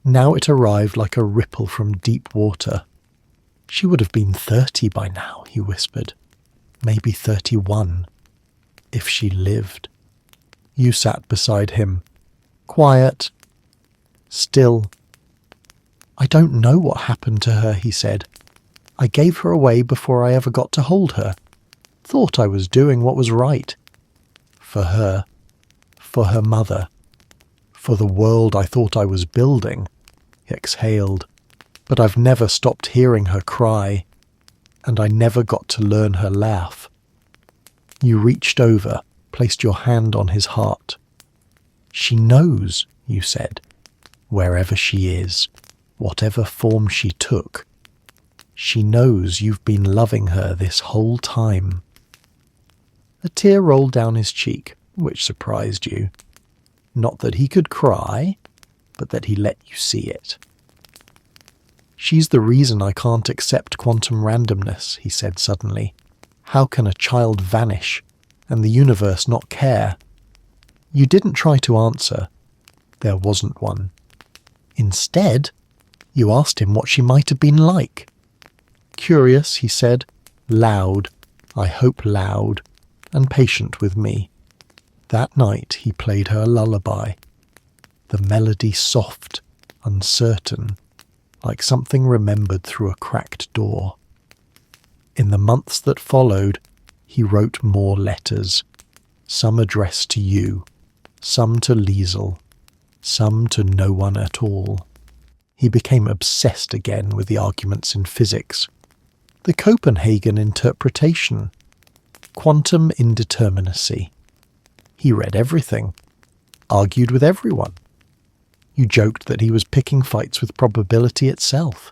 Now it arrived like a ripple from deep water. She would have been 30 by now, he whispered. Maybe 31, if she lived. You sat beside him, quiet, still. I don't know what happened to her, he said. I gave her away before I ever got to hold her. Thought I was doing what was right. For her mother, for the world I thought I was building, he exhaled. But I've never stopped hearing her cry, and I never got to learn her laugh. You reached over, placed your hand on his heart. She knows, you said, wherever she is, whatever form she took, She knows you've been loving her this whole time." A tear rolled down his cheek, which surprised you. Not that he could cry, but that he let you see it. "She's the reason I can't accept quantum randomness," he said suddenly. "How can a child vanish and the universe not care?" You didn't try to answer. There wasn't one. Instead, you asked him what she might have been like. Curious, he said, loud, I hope loud, and patient with me. That night he played her a lullaby, the melody soft, uncertain, like something remembered through a cracked door. In the months that followed, he wrote more letters, some addressed to you, some to Liesel, some to no one at all. He became obsessed again with the arguments in physics, the Copenhagen interpretation, quantum indeterminacy. He read everything, argued with everyone. You joked that he was picking fights with probability itself,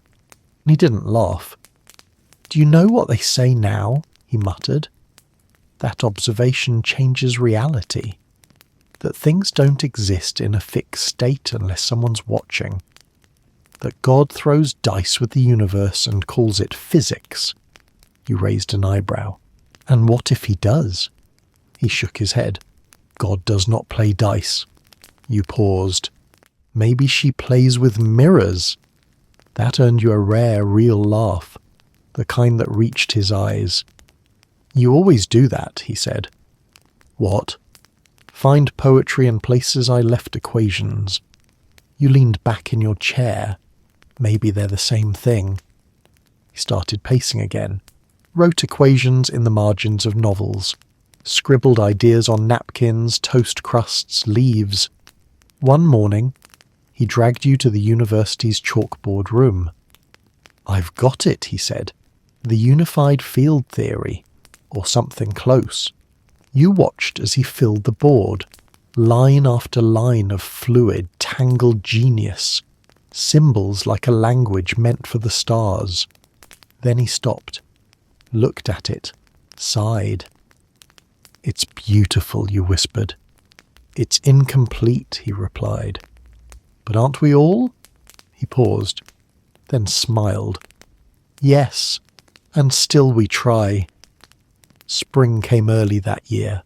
and he didn't laugh. "Do you know what they say now?" he muttered. "That observation changes reality, that things don't exist in a fixed state unless someone's watching, that God throws dice with the universe and calls it physics." You raised an eyebrow. "And what if he does?" He shook his head. "God does not play dice." You paused. "Maybe she plays with mirrors." That earned you a rare, real laugh, the kind that reached his eyes. "You always do that," he said. "What?" "Find poetry in places I left equations." You leaned back in your chair. "Maybe they're the same thing." He started pacing again. Wrote equations in the margins of novels. Scribbled ideas on napkins, toast crusts, leaves. One morning, he dragged you to the university's chalkboard room. "I've got it," he said. "The unified field theory, or something close." You watched as he filled the board, line after line of fluid, tangled genius, symbols like a language meant for the stars. Then he stopped, looked at it, sighed. "It's beautiful," you whispered. "It's incomplete," he replied. "But aren't we all?" He paused, then smiled. "Yes, and still we try." Spring came early that year.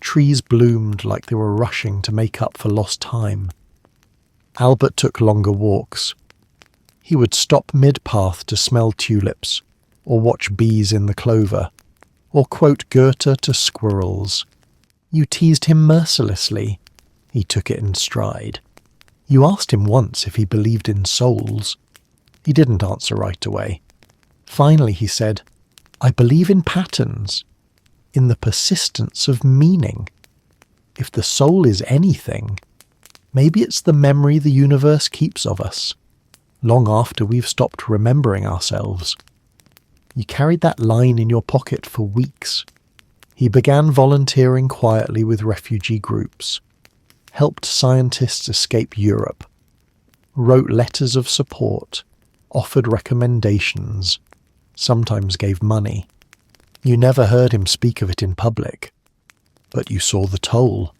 Trees bloomed like they were rushing to make up for lost time. Albert took longer walks. He would stop mid-path to smell tulips, or watch bees in the clover, or quote Goethe to squirrels. You teased him mercilessly. He took it in stride. You asked him once if he believed in souls. He didn't answer right away. Finally he said, "I believe in patterns, in the persistence of meaning. If the soul is anything, maybe it's the memory the universe keeps of us, long after we've stopped remembering ourselves." You carried that line in your pocket for weeks. He began volunteering quietly with refugee groups, helped scientists escape Europe, wrote letters of support, offered recommendations, sometimes gave money. You never heard him speak of it in public, but you saw the toll.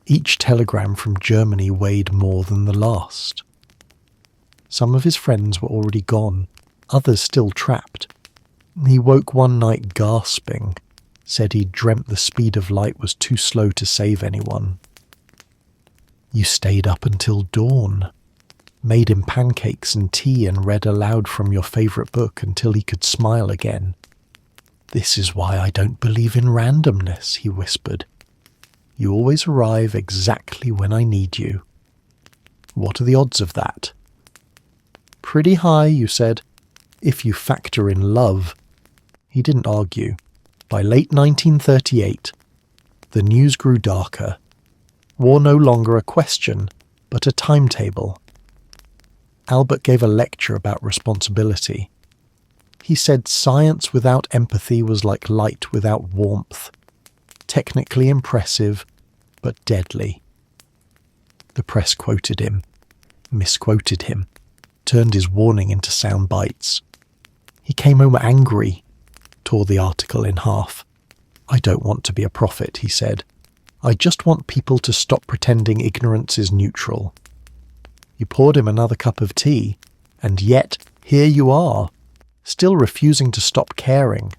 Each telegram from Germany weighed more than the last. Some of his friends were already gone, others still trapped. He woke one night gasping, said he'd dreamt the speed of light was too slow to save anyone. You stayed up until dawn, made him pancakes and tea and read aloud from your favourite book until he could smile again. "This is why I don't believe in randomness," he whispered. "You always arrive exactly when I need you." "What are the odds of that?" "Pretty high," you said, "if you factor in love." He didn't argue. By late 1938, the news grew darker. War no longer a question, but a timetable. Albert gave a lecture about responsibility. He said science without empathy was like light without warmth, technically impressive, but deadly. The press quoted him, misquoted him, turned his warning into sound bites. He came home angry, tore the article in half. "I don't want to be a prophet," he said. "I just want people to stop pretending ignorance is neutral." You poured him another cup of tea, and yet here you are, still refusing to stop caring.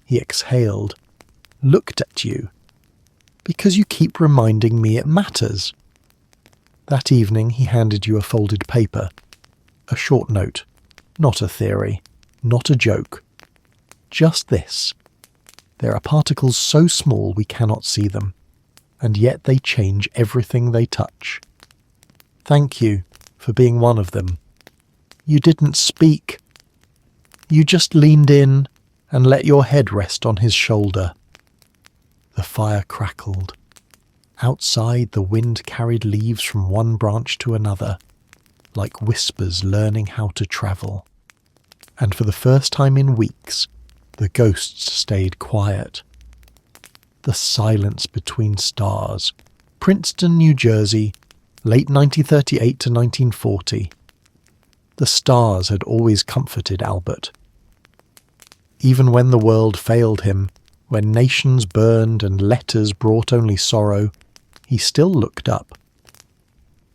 He exhaled, looked at you. "Because you keep reminding me it matters." That evening he handed you a folded paper, a short note, not a theory, not a joke. Just this. There are particles so small we cannot see them, and yet they change everything they touch. Thank you for being one of them. You didn't speak. You just leaned in and let your head rest on his shoulder. The fire crackled. Outside, the wind carried leaves from one branch to another, like whispers learning how to travel. And for the first time in weeks, the ghosts stayed quiet. The silence between stars. Princeton, New Jersey, late 1938 to 1940. The stars had always comforted Albert. Even when the world failed him, when nations burned and letters brought only sorrow, he still looked up.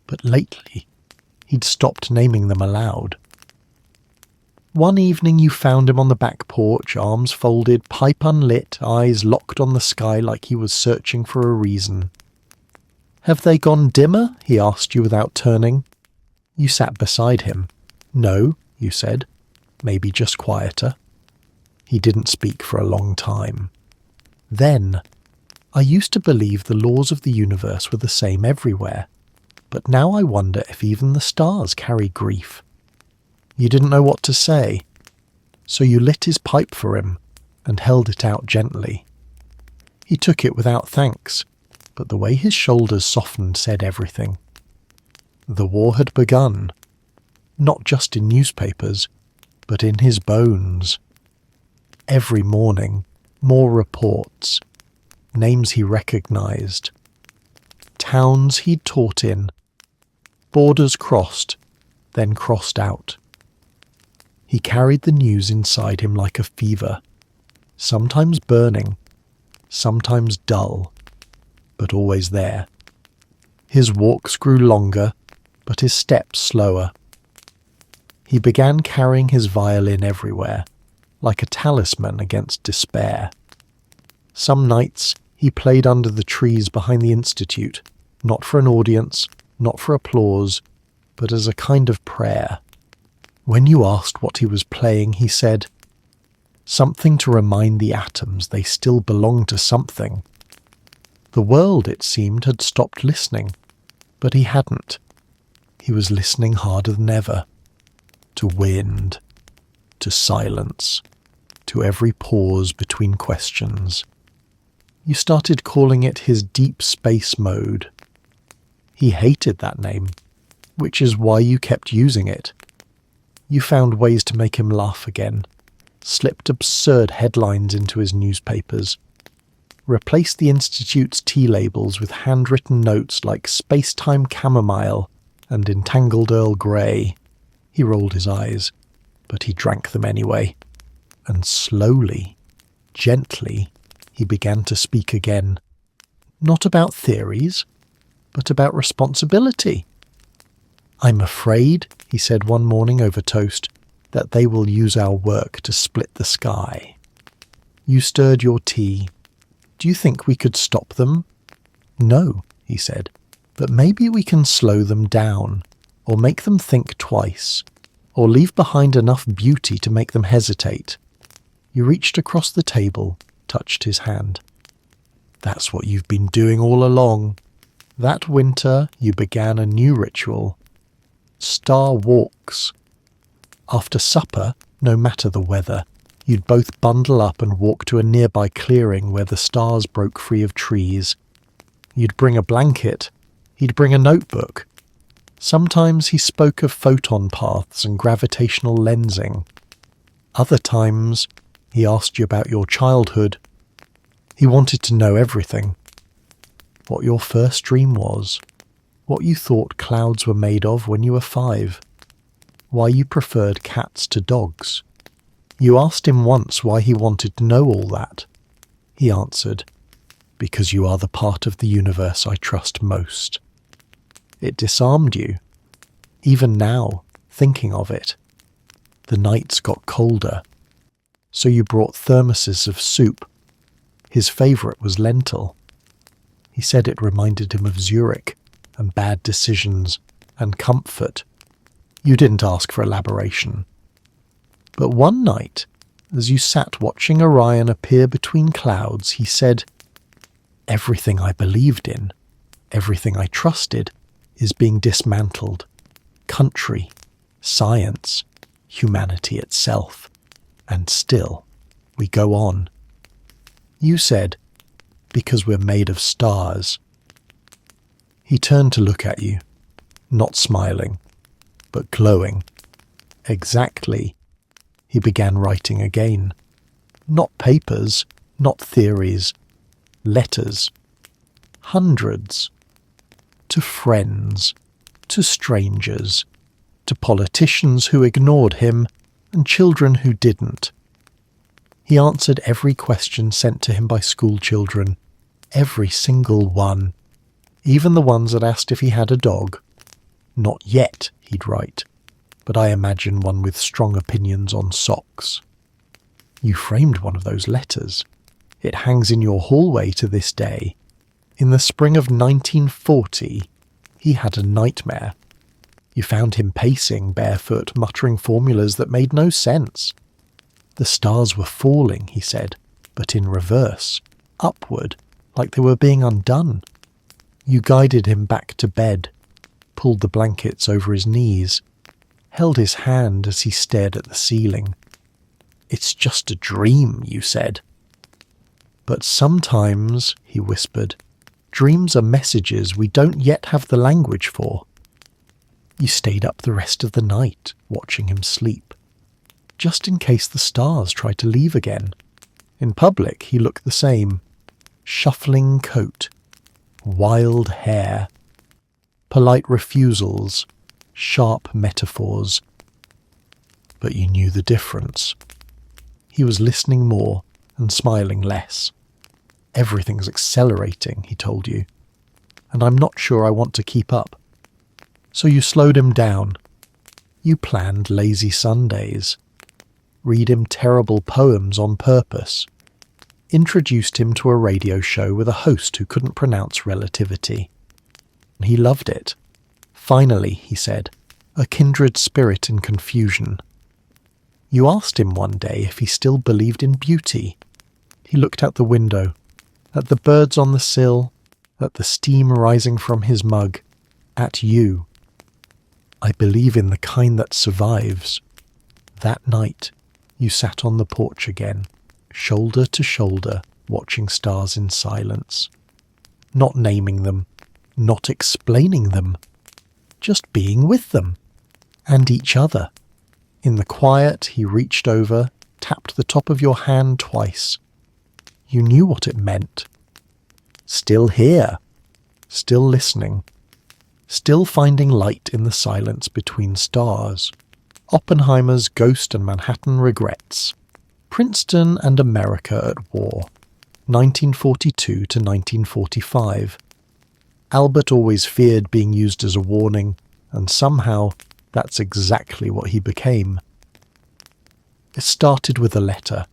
But lately, he'd stopped naming them aloud. One evening you found him on the back porch, arms folded, pipe unlit, eyes locked on the sky like he was searching for a reason. "Have they gone dimmer?" he asked you without turning. You sat beside him. "No," you said. "Maybe just quieter." He didn't speak for a long time. Then, "I used to believe the laws of the universe were the same everywhere, but now I wonder if even the stars carry grief." You didn't know what to say, so you lit his pipe for him and held it out gently. He took it without thanks, but the way his shoulders softened said everything. The war had begun, not just in newspapers, but in his bones. Every morning, more reports, names he recognized, towns he'd taught in, borders crossed, then crossed out. He carried the news inside him like a fever, sometimes burning, sometimes dull, but always there. His walks grew longer, but his steps slower. He began carrying his violin everywhere, like a talisman against despair. Some nights he played under the trees behind the institute, not for an audience, not for applause, but as a kind of prayer. When you asked what he was playing, he said, "Something to remind the atoms they still belong to something." The world, it seemed, had stopped listening, but he hadn't. He was listening harder than ever. To wind, to silence, to every pause between questions. You started calling it his deep space mode. He hated that name, which is why you kept using it. You found ways to make him laugh again, slipped absurd headlines into his newspapers, replaced the Institute's tea labels with handwritten notes like space-time chamomile and entangled Earl Grey. He rolled his eyes, but he drank them anyway. And slowly, gently, he began to speak again. Not about theories, but about responsibility. "I'm afraid," he said one morning over toast, "that they will use our work to split the sky." You stirred your tea. "Do you think we could stop them?" "No," he said, "but maybe we can slow them down, or make them think twice, or leave behind enough beauty to make them hesitate." You reached across the table, touched his hand. "That's what you've been doing all along." That winter you began a new ritual. Star walks. After supper, no matter the weather, you'd both bundle up and walk to a nearby clearing where the stars broke free of trees. You'd bring a blanket. He'd bring a notebook. Sometimes he spoke of photon paths and gravitational lensing. Other times, he asked you about your childhood. He wanted to know everything. What your first dream was. What you thought clouds were made of when you were 5. Why you preferred cats to dogs. You asked him once why he wanted to know all that. He answered, "Because you are the part of the universe I trust most." It disarmed you. Even now, thinking of it, the nights got colder. So you brought thermoses of soup. His favourite was lentil. He said it reminded him of Zurich and bad decisions and comfort. You didn't ask for elaboration. But one night, as you sat watching Orion appear between clouds, he said, "Everything I believed in, everything I trusted, is being dismantled. Country, science, humanity itself. And still, we go on." You said, "Because we're made of stars." He turned to look at you, not smiling, but glowing. Exactly. He began writing again. Not papers, not theories. Letters. Hundreds. To friends. To strangers. To politicians who ignored him, and children who didn't. He answered every question sent to him by school children. Every single one. Even the ones that asked if he had a dog. "Not yet," he'd write, "but I imagine one with strong opinions on socks." You framed one of those letters. It hangs in your hallway to this day. In the spring of 1940, he had a nightmare. You found him pacing barefoot, muttering formulas that made no sense. The stars were falling, he said, but in reverse, upward, like they were being undone. You guided him back to bed, pulled the blankets over his knees, held his hand as he stared at the ceiling. "It's just a dream," you said. "But sometimes," he whispered, "dreams are messages we don't yet have the language for." You stayed up the rest of the night, watching him sleep, just in case the stars tried to leave again. In public, he looked the same. Shuffling coat, wild hair, polite refusals, sharp metaphors. But you knew the difference. He was listening more and smiling less. "Everything's accelerating," he told you, "and I'm not sure I want to keep up." So you slowed him down. You planned lazy Sundays. Read him terrible poems on purpose. Introduced him to a radio show with a host who couldn't pronounce relativity. He loved it. Finally, he said, a kindred spirit in confusion. You asked him one day if he still believed in beauty. He looked out the window, at the birds on the sill, at the steam rising from his mug, at you. "I believe in the kind that survives." That night, you sat on the porch again, shoulder to shoulder, watching stars in silence. Not naming them, not explaining them, just being with them, and each other. In the quiet, he reached over, tapped the top of your hand twice. You knew what it meant. Still here, still listening, still finding light in the silence between stars. Oppenheimer's Ghost and Manhattan Regrets. Princeton and America at War. 1942 to 1945. Albert always feared being used as a warning, and somehow that's exactly what he became. It started with a letter.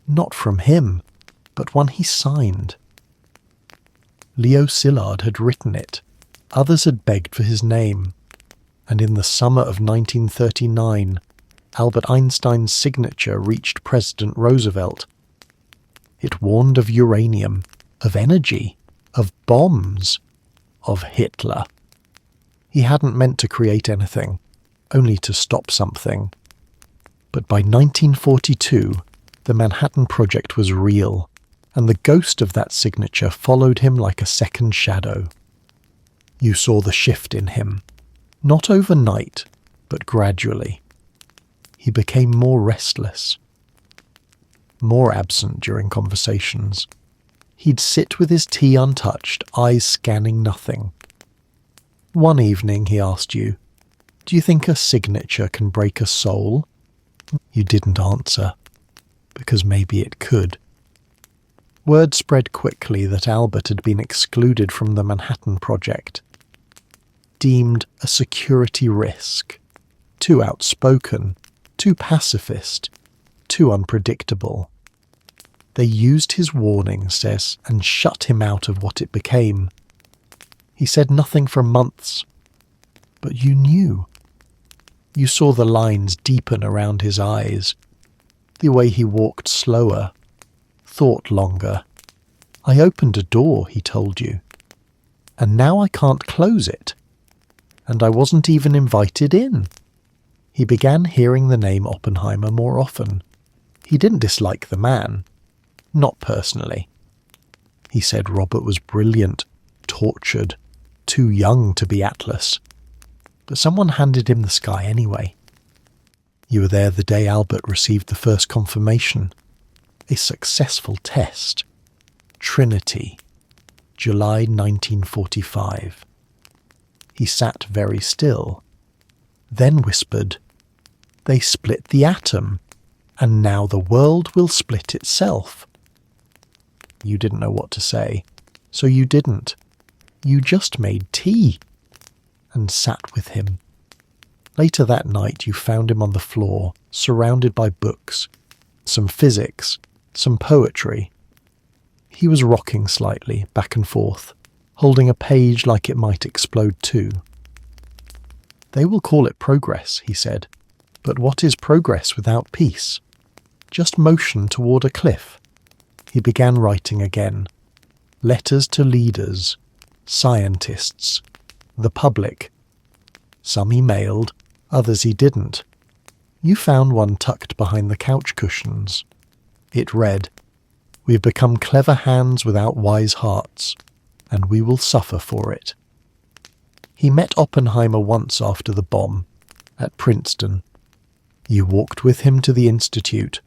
Not from him, but one he signed. Leo Szilard had written it. Others had begged for his name. And in the summer of 1939, Albert Einstein's signature reached President Roosevelt. It warned of uranium, of energy, of bombs, of Hitler. He hadn't meant to create anything, only to stop something. But by 1942, the Manhattan Project was real, and the ghost of that signature followed him like a second shadow. You saw the shift in him, not overnight, but gradually. He became more restless, more absent during conversations. He'd sit with his tea untouched, eyes scanning nothing. One evening he asked you, "Do you think a signature can break a soul?" You didn't answer, because maybe it could. Word spread quickly that Albert had been excluded from the Manhattan Project, deemed a security risk, too outspoken, too pacifist, too unpredictable. They used his warning, says, and shut him out of what it became. He said nothing for months, but you knew. You saw the lines deepen around his eyes, the way he walked slower, thought longer. I opened a door, he told you, and now I can't close it. And I wasn't even invited in. He began hearing the name Oppenheimer more often. He didn't dislike the man. Not personally. He said Robert was brilliant, tortured, too young to be Atlas. But someone handed him the sky anyway. You were there the day Albert received the first confirmation. A successful test. Trinity. July 1945. He sat very still, then whispered, "They split the atom, and now the world will split itself." You didn't know what to say, so you didn't. You just made tea and sat with him. Later that night you found him on the floor, surrounded by books, some physics, some poetry. He was rocking slightly, back and forth, holding a page like it might explode too. "They will call it progress," he said, "but what is progress without peace? Just motion toward a cliff." He began writing again. Letters to leaders, scientists, the public. Some he mailed, others he didn't. You found one tucked behind the couch cushions. It read, "We've become clever hands without wise hearts, and we will suffer for it." He met Oppenheimer once after the bomb, at Princeton. You walked with him to the institute,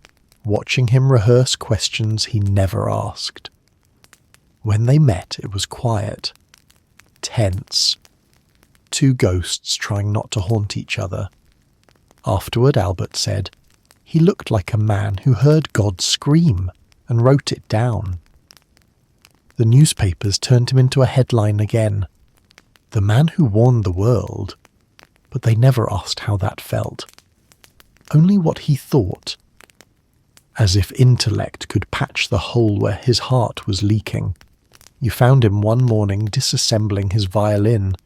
watching him rehearse questions he never asked. When they met, it was quiet, tense. Two ghosts trying not to haunt each other. Afterward, Albert said, he looked like a man who heard God scream and wrote it down. The newspapers turned him into a headline again. The man who warned the world, but they never asked how that felt. Only what he thought. As if intellect could patch the hole where his heart was leaking. You found him one morning disassembling his violin,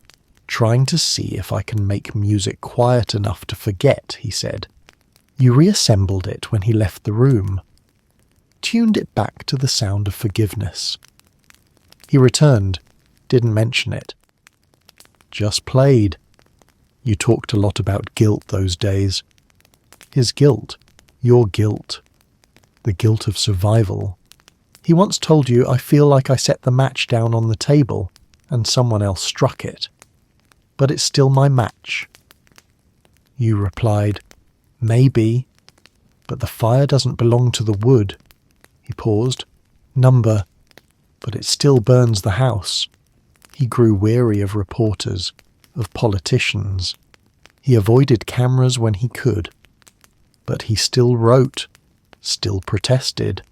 trying to see if I can make music quiet enough to forget, he said. You reassembled it when he left the room, tuned it back to the sound of forgiveness. He returned, didn't mention it. Just played. You talked a lot about guilt those days. His guilt, your guilt, the guilt of survival. He once told you, I feel like I set the match down on the table and someone else struck it. But it's still my match. You replied, maybe, but the fire doesn't belong to the wood. He paused. Number, but it still burns the house. He grew weary of reporters, of politicians. He avoided cameras when he could. But he still wrote, still protested,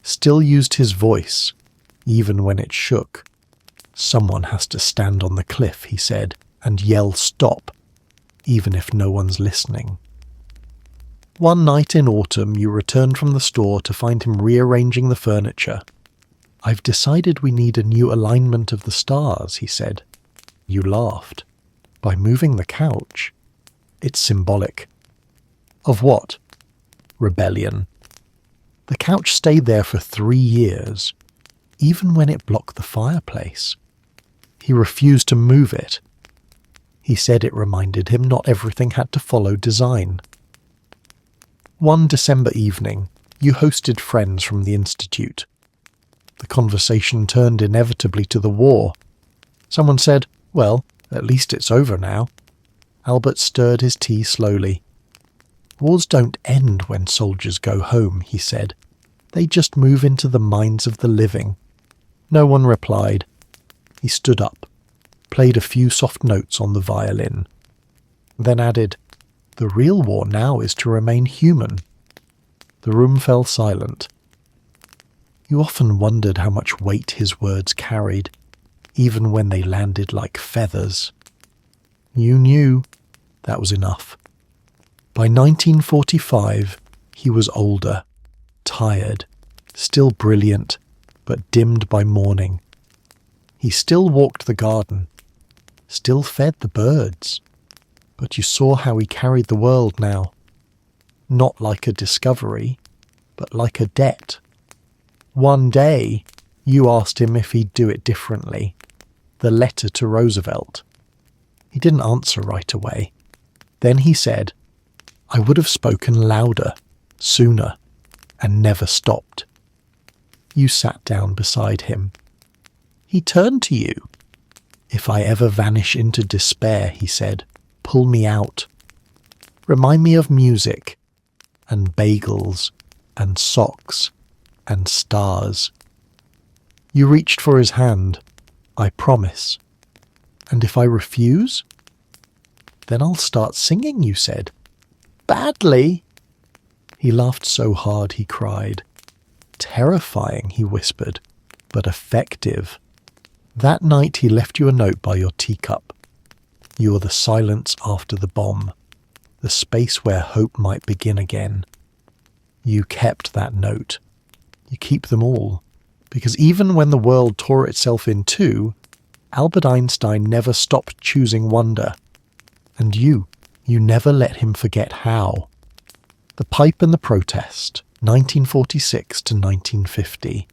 still used his voice, even when it shook. Someone has to stand on the cliff, he said, and yell stop, even if no one's listening. One night in autumn you returned from the store to find him rearranging the furniture. I've decided we need a new alignment of the stars, he said. You laughed. By moving the couch. It's symbolic. Of what? Rebellion. The couch stayed there for 3 years, even when it blocked the fireplace. He refused to move it. He said it reminded him not everything had to follow design. One December evening, you hosted friends from the Institute. The conversation turned inevitably to the war. Someone said, well, at least it's over now. Albert stirred his tea slowly. Wars don't end when soldiers go home, he said. They just move into the minds of the living. No one replied. He stood up, played a few soft notes on the violin, then added, The real war now is to remain human." The room fell silent. You often wondered how much weight his words carried, even when they landed like feathers. You knew that was enough. By 1945, he was older, tired, still brilliant, but dimmed by morning. He still walked the garden, still fed the birds, but you saw how he carried the world now. Not like a discovery, but like a debt. One day, you asked him if he'd do it differently. The letter to Roosevelt. He didn't answer right away. Then he said, "I would have spoken louder, sooner, and never stopped." You sat down beside him. He turned to you. "If I ever vanish into despair," he said, "pull me out. Remind me of music, and bagels, and socks, and stars." You reached for his hand. "I promise. And if I refuse?" "Then I'll start singing," you said. "Badly?" He laughed so hard he cried. "Terrifying," he whispered, "but effective." That night he left you a note by your teacup. You were the silence after the bomb, the space where hope might begin again. You kept that note. You keep them all, because even when the world tore itself in two, Albert Einstein never stopped choosing wonder. And you never let him forget how. The Pipe and the Protest, 1946 to 1950.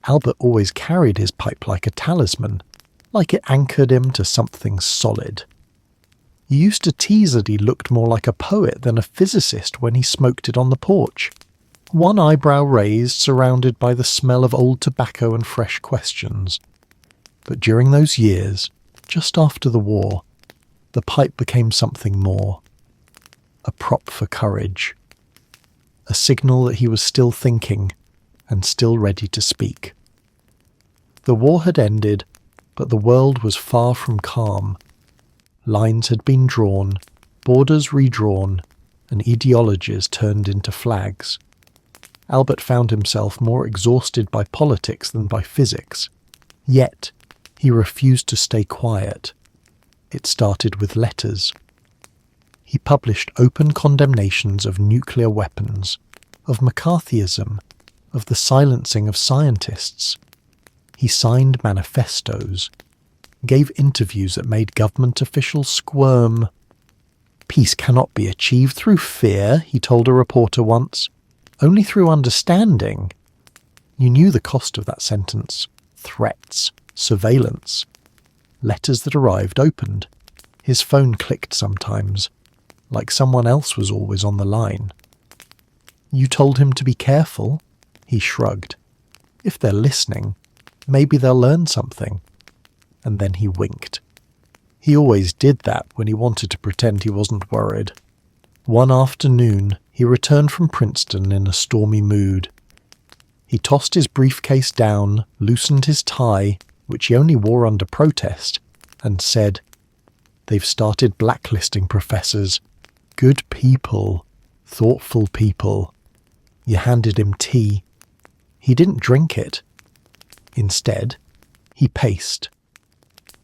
Albert always carried his pipe like a talisman, like it anchored him to something solid. You used to tease that he looked more like a poet than a physicist when he smoked it on the porch, one eyebrow raised, surrounded by the smell of old tobacco and fresh questions. But during those years, just after the war, the pipe became something more. A prop for courage. A signal that he was still thinking and still ready to speak. The war had ended, but the world was far from calm. Lines had been drawn, borders redrawn, and ideologies turned into flags. Albert found himself more exhausted by politics than by physics. Yet, he refused to stay quiet. It started with letters. He published open condemnations of nuclear weapons, of McCarthyism, of the silencing of scientists. He signed manifestos, gave interviews that made government officials squirm. "Peace cannot be achieved through fear," he told a reporter once, "only through understanding." You knew the cost of that sentence. Threats, surveillance. Letters that arrived opened. His phone clicked sometimes, like someone else was always on the line. You told him to be careful. He shrugged. "If they're listening, maybe they'll learn something." And then he winked. He always did that when he wanted to pretend he wasn't worried. One afternoon, he returned from Princeton in a stormy mood. He tossed his briefcase down, loosened his tie, which he only wore under protest, and said, "They've started blacklisting professors. Good people, thoughtful people." You handed him tea. He didn't drink it. Instead, he paced.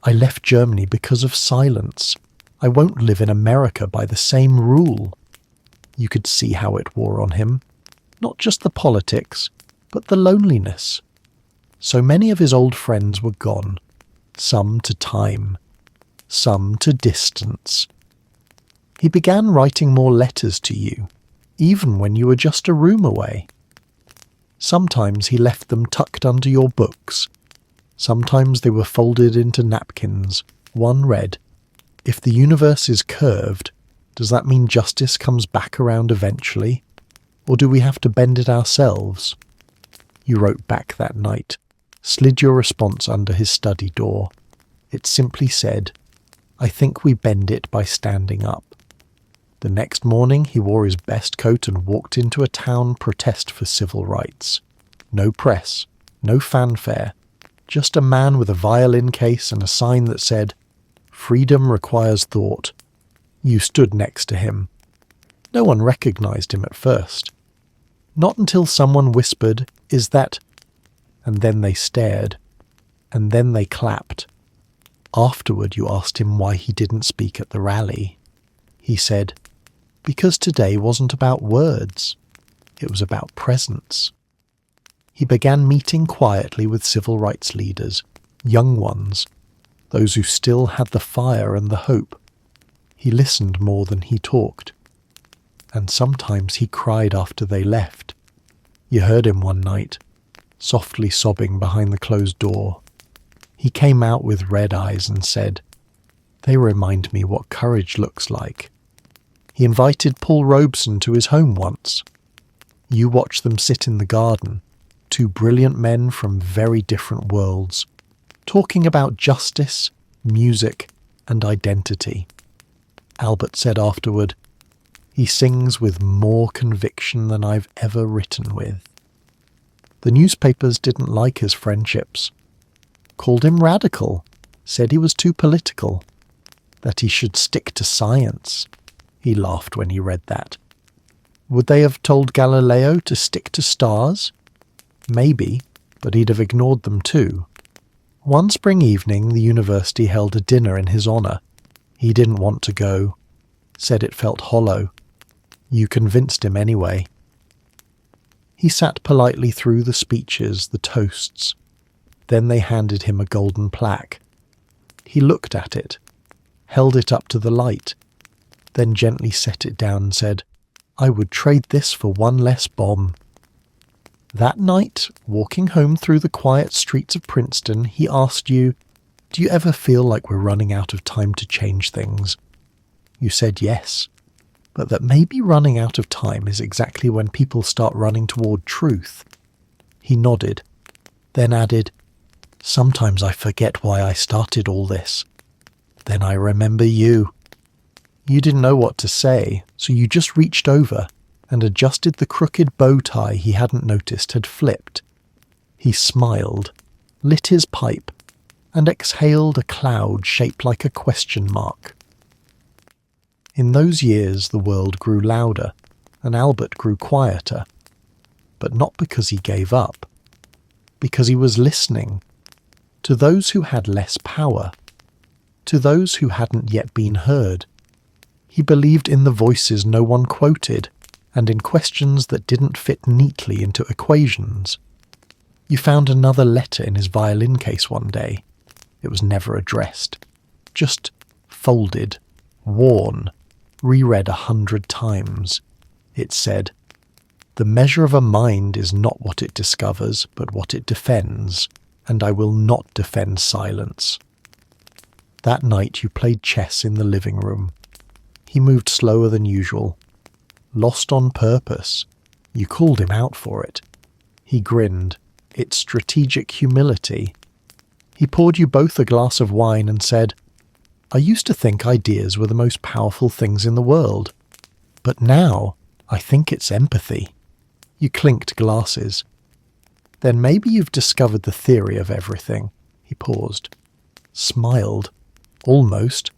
"I left Germany because of silence. I won't live in America by the same rule." You could see how it wore on him. Not just the politics, but the loneliness. So many of his old friends were gone. Some to time. Some to distance. He began writing more letters to you, even when you were just a room away. Sometimes he left them tucked under your books. Sometimes they were folded into napkins. One read, "If the universe is curved, does that mean justice comes back around eventually? Or do we have to bend it ourselves?" You wrote back that night, slid your response under his study door. It simply said, "I think we bend it by standing up." The next morning he wore his best coat and walked into a town protest for civil rights. No press, no fanfare, just a man with a violin case and a sign that said, "Freedom requires thought." You stood next to him, No one recognized him at first. Not until someone whispered, "Is that—" And then they stared. And then they clapped. Afterward you asked him why he didn't speak at the rally. He said, "Because today wasn't about words. It was about presence." He began meeting quietly with civil rights leaders, young ones, those who still had the fire and the hope. He listened more than he talked. And sometimes he cried after they left. You heard him one night, softly sobbing behind the closed door. He came out with red eyes and said, "They remind me what courage looks like." He invited Paul Robeson to his home once. You watched them sit in the garden, two brilliant men from very different worlds, talking about justice, music, and identity. Albert said afterward, "He sings with more conviction than I've ever written with." The newspapers didn't like his friendships, called him radical, said he was too political, that he should stick to science. He laughed when he read that. Would they have told Galileo to stick to stars? Maybe, but he'd have ignored them too. One spring evening the university held a dinner in his honour. He didn't want to go, said it felt hollow. You convinced him anyway. He sat politely through the speeches, the toasts. Then they handed him a golden plaque. He looked at it, held it up to the light, then gently set it down and said, "I would trade this for one less bomb." That night, walking home through the quiet streets of Princeton, he asked you, "Do you ever feel like we're running out of time to change things?" You said yes, but that maybe running out of time is exactly when people start running toward truth. He nodded, then added, "Sometimes I forget why I started all this. Then I remember you." You didn't know what to say, so you just reached over and adjusted the crooked bow tie he hadn't noticed had flipped. He smiled, lit his pipe, and exhaled a cloud shaped like a question mark. In those years the world grew louder, and Albert grew quieter, but not because he gave up, because he was listening to those who had less power, to those who hadn't yet been heard. He believed in the voices no one quoted, and in questions that didn't fit neatly into equations. You found another letter in his violin case one day. It was never addressed, just folded, worn, reread 100 times. It said, "The measure of a mind is not what it discovers, but what it defends, and I will not defend silence." That night you played chess in the living room. He moved slower than usual, lost on purpose. You called him out for it. He grinned. It's strategic humility. He poured you both a glass of wine and said, "I used to think ideas were the most powerful things in the world, but now I think it's empathy." You clinked glasses. "Then maybe you've discovered the theory of everything." He paused, smiled, almost,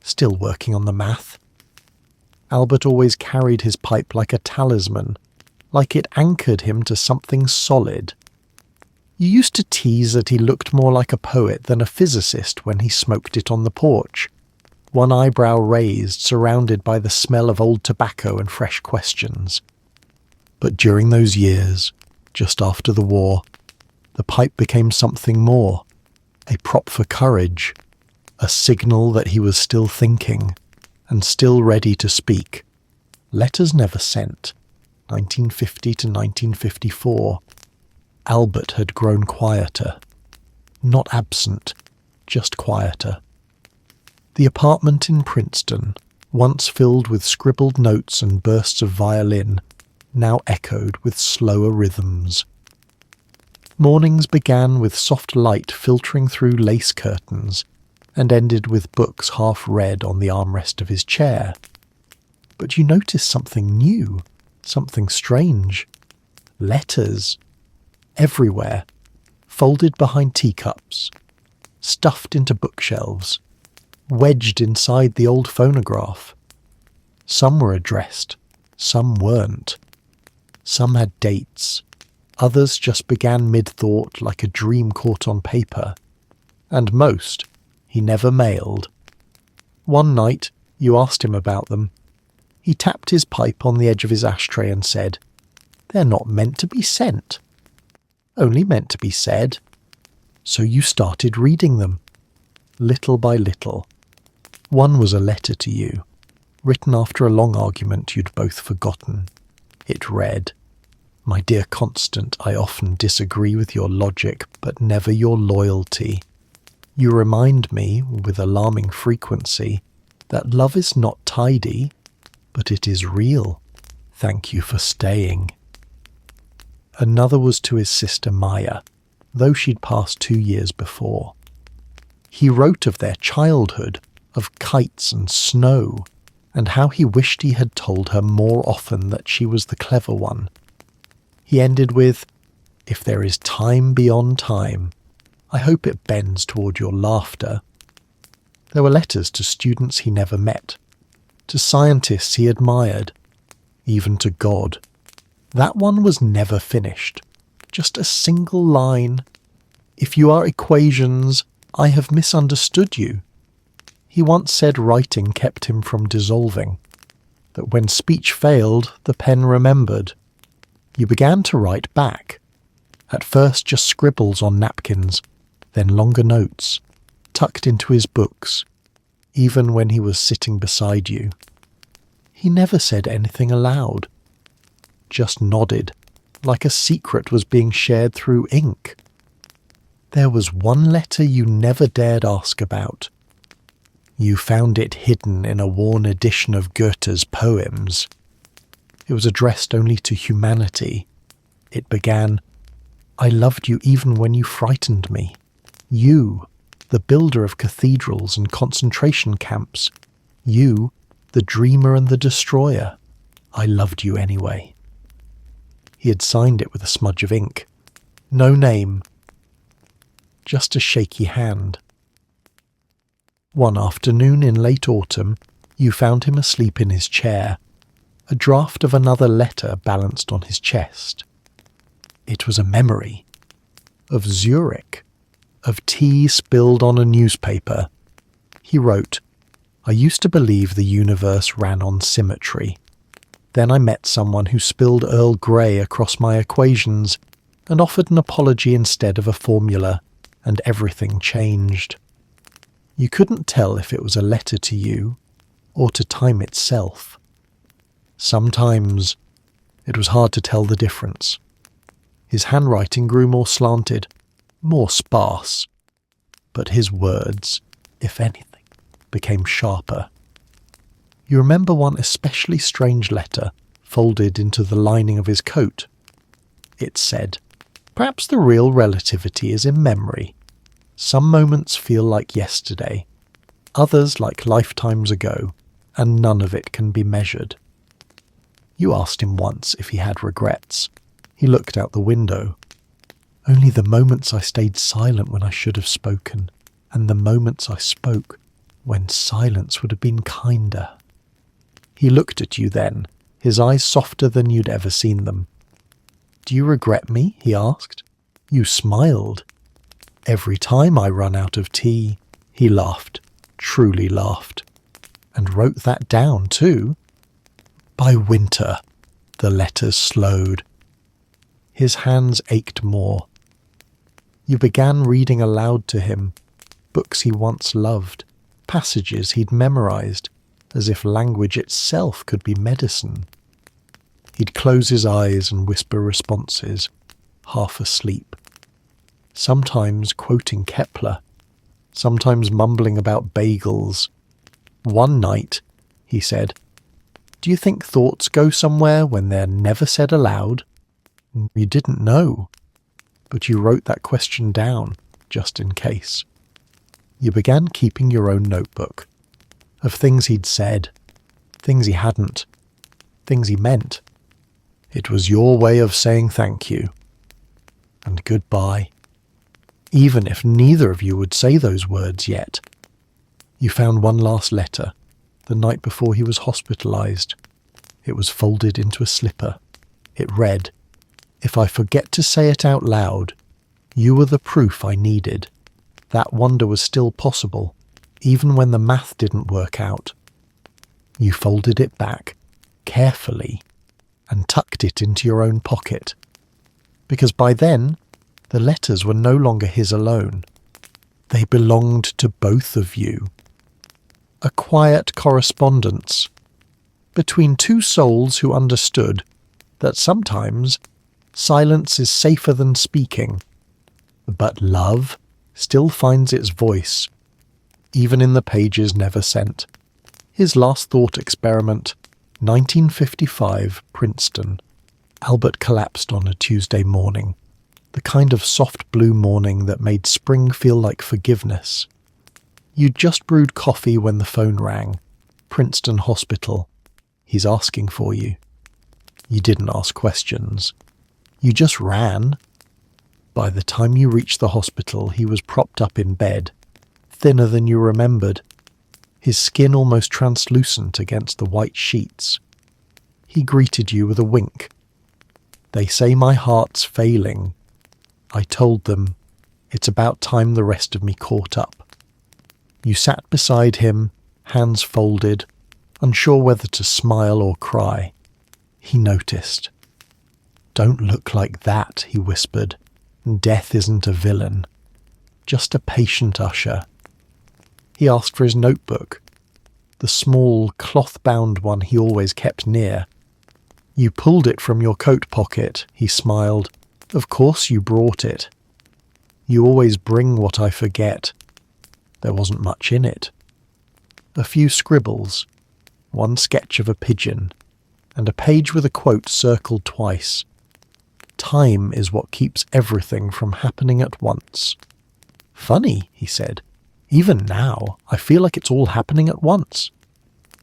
still working on the math. Albert always carried his pipe like a talisman, like it anchored him to something solid. You used to tease that he looked more like a poet than a physicist when he smoked it on the porch, one eyebrow raised, surrounded by the smell of old tobacco and fresh questions. But during those years, just after the war, the pipe became something more, a prop for courage, a signal that he was still thinking, and still ready to speak. Letters never sent. 1950 to 1954. Albert had grown quieter. Not absent, just quieter. The apartment in Princeton, once filled with scribbled notes and bursts of violin, now echoed with slower rhythms. Mornings began with soft light filtering through lace curtains, and ended with books half read on the armrest of his chair. But you noticed something new, something strange. Letters. Everywhere. Folded behind teacups. Stuffed into bookshelves. Wedged inside the old phonograph. Some were addressed, Some weren't. Some had dates. Others just began mid-thought like a dream caught on paper. And most he never mailed. One night you asked him about them. He tapped his pipe on the edge of his ashtray and said, "They're not meant to be sent. Only meant to be said." So you started reading them, little by little. One was a letter to you, written after a long argument you'd both forgotten. It read, "My dear Constant, I often disagree with your logic, but never your loyalty. You remind me, with alarming frequency, that love is not tidy, but it is real. Thank you for staying." Another was to his sister Maya, though she'd passed 2 years before. He wrote of their childhood, of kites and snow, and how he wished he had told her more often that she was the clever one. He ended with, "If there is time beyond time, I hope it bends toward your laughter." There were letters to students he never met, to scientists he admired, even to God. That one was never finished, just a single line. "If you are equations, I have misunderstood you." He once said writing kept him from dissolving, that when speech failed, the pen remembered. You began to write back, at first just scribbles on napkins, then longer notes, tucked into his books, even when he was sitting beside you. He never said anything aloud, just nodded, like a secret was being shared through ink. There was one letter you never dared ask about. You found it hidden in a worn edition of Goethe's poems. It was addressed only to humanity. It began, "I loved you even when you frightened me. You, the builder of cathedrals and concentration camps. You, the dreamer and the destroyer. I loved you anyway." He had signed it with a smudge of ink. No name. Just a shaky hand. One afternoon in late autumn, you found him asleep in his chair, a draft of another letter balanced on his chest. It was a memory. Of Zurich. Of tea spilled on a newspaper. He wrote, "I used to believe the universe ran on symmetry. Then I met someone who spilled Earl Grey across my equations and offered an apology instead of a formula, and everything changed." You couldn't tell if it was a letter to you or to time itself. Sometimes it was hard to tell the difference. His handwriting grew more slanted, more sparse, but his words, if anything, became sharper. You remember one especially strange letter folded into the lining of his coat. It said, "Perhaps the real relativity is in memory. Some moments feel like yesterday, others like lifetimes ago, and none of it can be measured." You asked him once if he had regrets. He looked out the window. "Only the moments I stayed silent when I should have spoken, and the moments I spoke when silence would have been kinder." He looked at you then, his eyes softer than you'd ever seen them. "Do you regret me?" he asked. You smiled. "Every time I run out of tea," he laughed, truly laughed, and wrote that down too. By winter, the letters slowed. His hands ached more. You began reading aloud to him, books he once loved, passages he'd memorized, as if language itself could be medicine. He'd close his eyes and whisper responses, half asleep. Sometimes quoting Kepler, sometimes mumbling about bagels. One night, he said, "Do you think thoughts go somewhere when they're never said aloud?" You didn't know, but you wrote that question down, just in case. You began keeping your own notebook, of things he'd said, things he hadn't, things he meant. It was your way of saying thank you and goodbye, even if neither of you would say those words yet. You found one last letter, the night before he was hospitalized. It was folded into a slipper. It read, "If I forget to say it out loud, you were the proof I needed. That wonder was still possible, even when the math didn't work out." You folded it back, carefully, and tucked it into your own pocket. Because by then, the letters were no longer his alone. They belonged to both of you. A quiet correspondence between two souls who understood that sometimes silence is safer than speaking, but love still finds its voice, even in the pages never sent. His last thought experiment, 1955, Princeton. Albert collapsed on a Tuesday morning, the kind of soft blue morning that made spring feel like forgiveness. You'd just brewed coffee when the phone rang. Princeton Hospital. He's asking for you. You didn't ask questions. You just ran. By the time you reached the hospital, he was propped up in bed, thinner than you remembered, his skin almost translucent against the white sheets. He greeted you with a wink. "They say my heart's failing." I told them, "It's about time the rest of me caught up." You sat beside him, hands folded, unsure whether to smile or cry. He noticed. "Don't look like that," he whispered. "Death isn't a villain, just a patient usher." He asked for his notebook, the small, cloth-bound one he always kept near. You pulled it from your coat pocket, he smiled. "Of course you brought it. You always bring what I forget." There wasn't much in it. A few scribbles, one sketch of a pigeon, and a page with a quote circled twice. "Time is what keeps everything from happening at once." "Funny," he said. "Even now, I feel like it's all happening at once."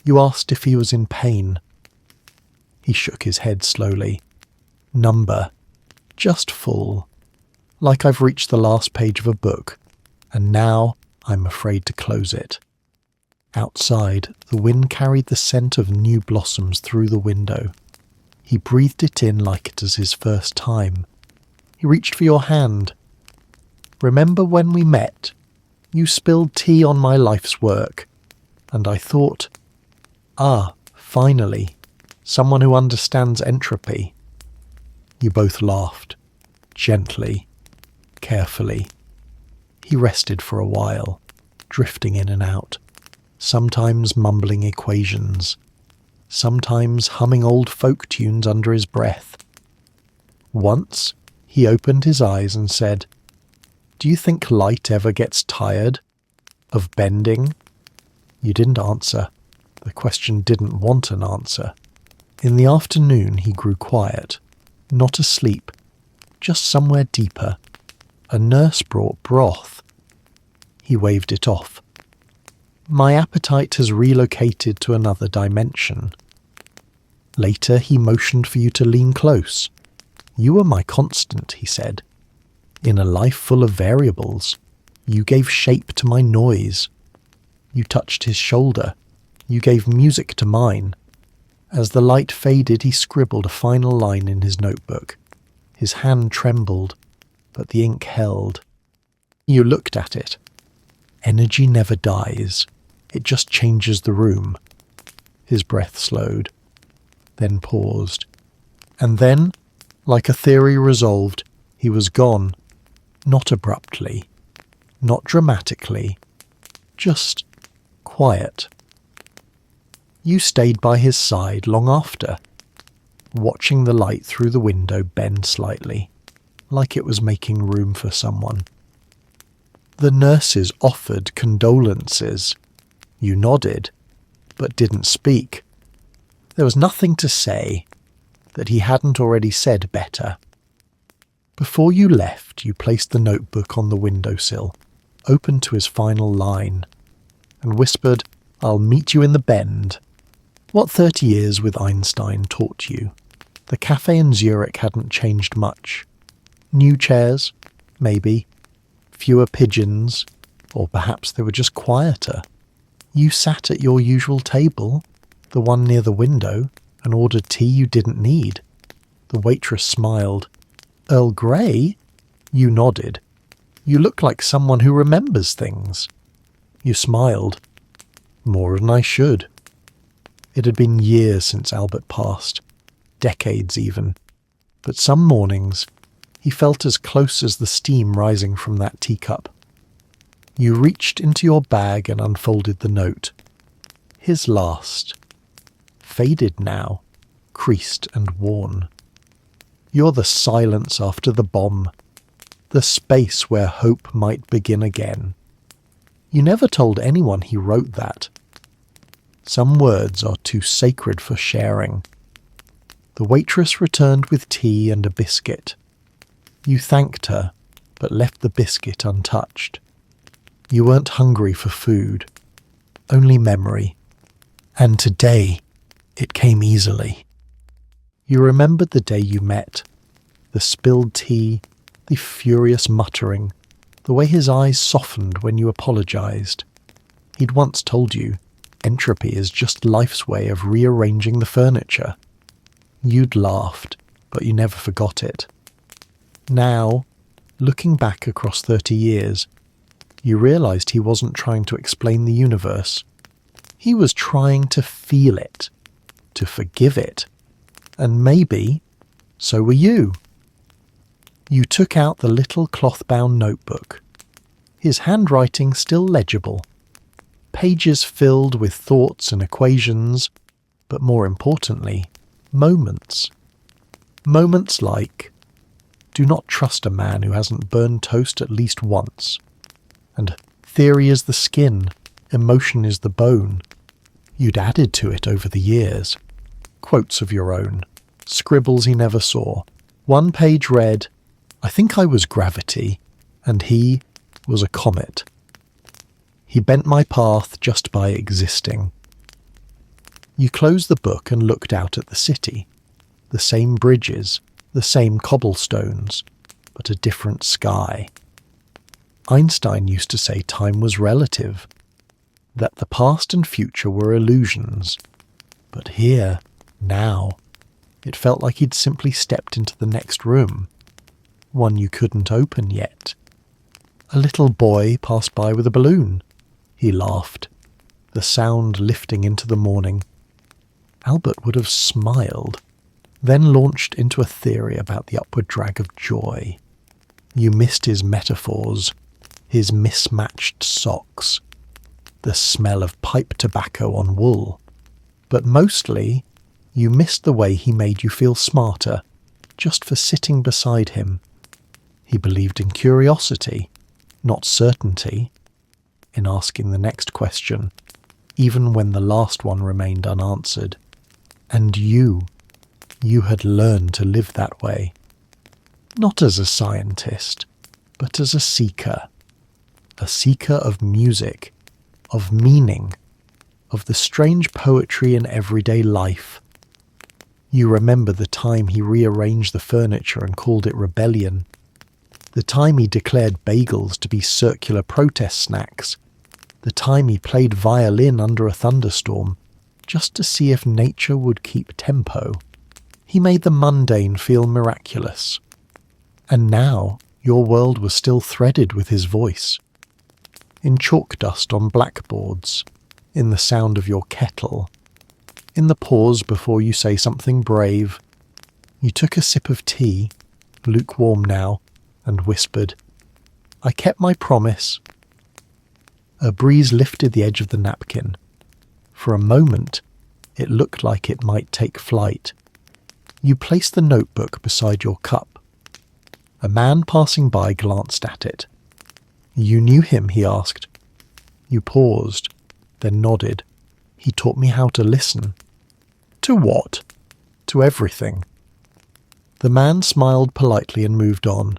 You asked if he was in pain. He shook his head slowly. "Number. Just full. Like I've reached the last page of a book, and now I'm afraid to close it." Outside, the wind carried the scent of new blossoms through the window. He breathed it in like it was his first time. He reached for your hand. "Remember when we met? You spilled tea on my life's work, and I thought, finally, someone who understands entropy." You both laughed, gently, carefully. He rested for a while, drifting in and out, sometimes mumbling equations, sometimes humming old folk tunes under his breath. Once, he opened his eyes and said, "Do you think light ever gets tired of bending?" You didn't answer. The question didn't want an answer. In the afternoon, he grew quiet, not asleep, just somewhere deeper. A nurse brought broth. He waved it off. "My appetite has relocated to another dimension." Later, he motioned for you to lean close. "You were my constant," he said. "In a life full of variables, you gave shape to my noise." You touched his shoulder. You gave music to mine. As the light faded, he scribbled a final line in his notebook. His hand trembled, but the ink held. You looked at it. Energy never dies. It just changes the room. His breath slowed, then paused. And then, like a theory resolved, he was gone. Not abruptly, not dramatically, just quiet. You stayed by his side long after, watching the light through the window bend slightly, like it was making room for someone. The nurses offered condolences. You nodded, but didn't speak. There was nothing to say that he hadn't already said better. Before you left, you placed the notebook on the windowsill, open to his final line, and whispered, "I'll meet you in the bend." What 30 years with Einstein taught you? The cafe in Zurich hadn't changed much. New chairs, maybe. Fewer pigeons, or perhaps they were just quieter. You sat at your usual table, the one near the window, and ordered tea you didn't need. The waitress smiled. Earl Grey? You nodded. You look like someone who remembers things. You smiled. More than I should. It had been years since Albert passed, decades even, but some mornings he felt as close as the steam rising from that teacup. You reached into your bag and unfolded the note. His last. Faded now, creased and worn. You're the silence after the bomb, the space where hope might begin again. You never told anyone he wrote that. Some words are too sacred for sharing. The waitress returned with tea and a biscuit. You thanked her, but left the biscuit untouched. You weren't hungry for food, only memory. And today, it came easily. You remembered the day you met, the spilled tea, the furious muttering, the way his eyes softened when you apologized. He'd once told you, entropy is just life's way of rearranging the furniture. You'd laughed, but you never forgot it. Now, looking back across 30 years, you realized he wasn't trying to explain the universe. He was trying to feel it, to forgive it, and maybe so were you. You took out the little cloth-bound notebook, his handwriting still legible, pages filled with thoughts and equations, but more importantly, moments. Moments like, do not trust a man who hasn't burned toast at least once, and theory is the skin, emotion is the bone. You'd added to it over the years. Quotes of your own, scribbles he never saw. One page read, I think I was gravity, and he was a comet. He bent my path just by existing. You closed the book and looked out at the city. The same bridges, the same cobblestones, but a different sky. Einstein used to say time was relative, that the past and future were illusions. But here, now, it felt like he'd simply stepped into the next room, one you couldn't open yet. A little boy passed by with a balloon. He laughed, the sound lifting into the morning. Albert would have smiled, then launched into a theory about the upward drag of joy. You missed his metaphors, his mismatched socks, the smell of pipe tobacco on wool. But mostly, you missed the way he made you feel smarter, just for sitting beside him. He believed in curiosity, not certainty, in asking the next question, even when the last one remained unanswered. And you had learned to live that way. Not as a scientist, but as a seeker of music, of meaning, of the strange poetry in everyday life. You remember the time he rearranged the furniture and called it rebellion, the time he declared bagels to be circular protest snacks, the time he played violin under a thunderstorm, just to see if nature would keep tempo. He made the mundane feel miraculous. And now your world was still threaded with his voice. In chalk dust on blackboards, in the sound of your kettle, in the pause before you say something brave. You took a sip of tea, lukewarm now, and whispered, I kept my promise. A breeze lifted the edge of the napkin. For a moment, it looked like it might take flight. You placed the notebook beside your cup. A man passing by glanced at it. You knew him, he asked. You paused, then nodded. He taught me how to listen. To what? To everything. The man smiled politely and moved on,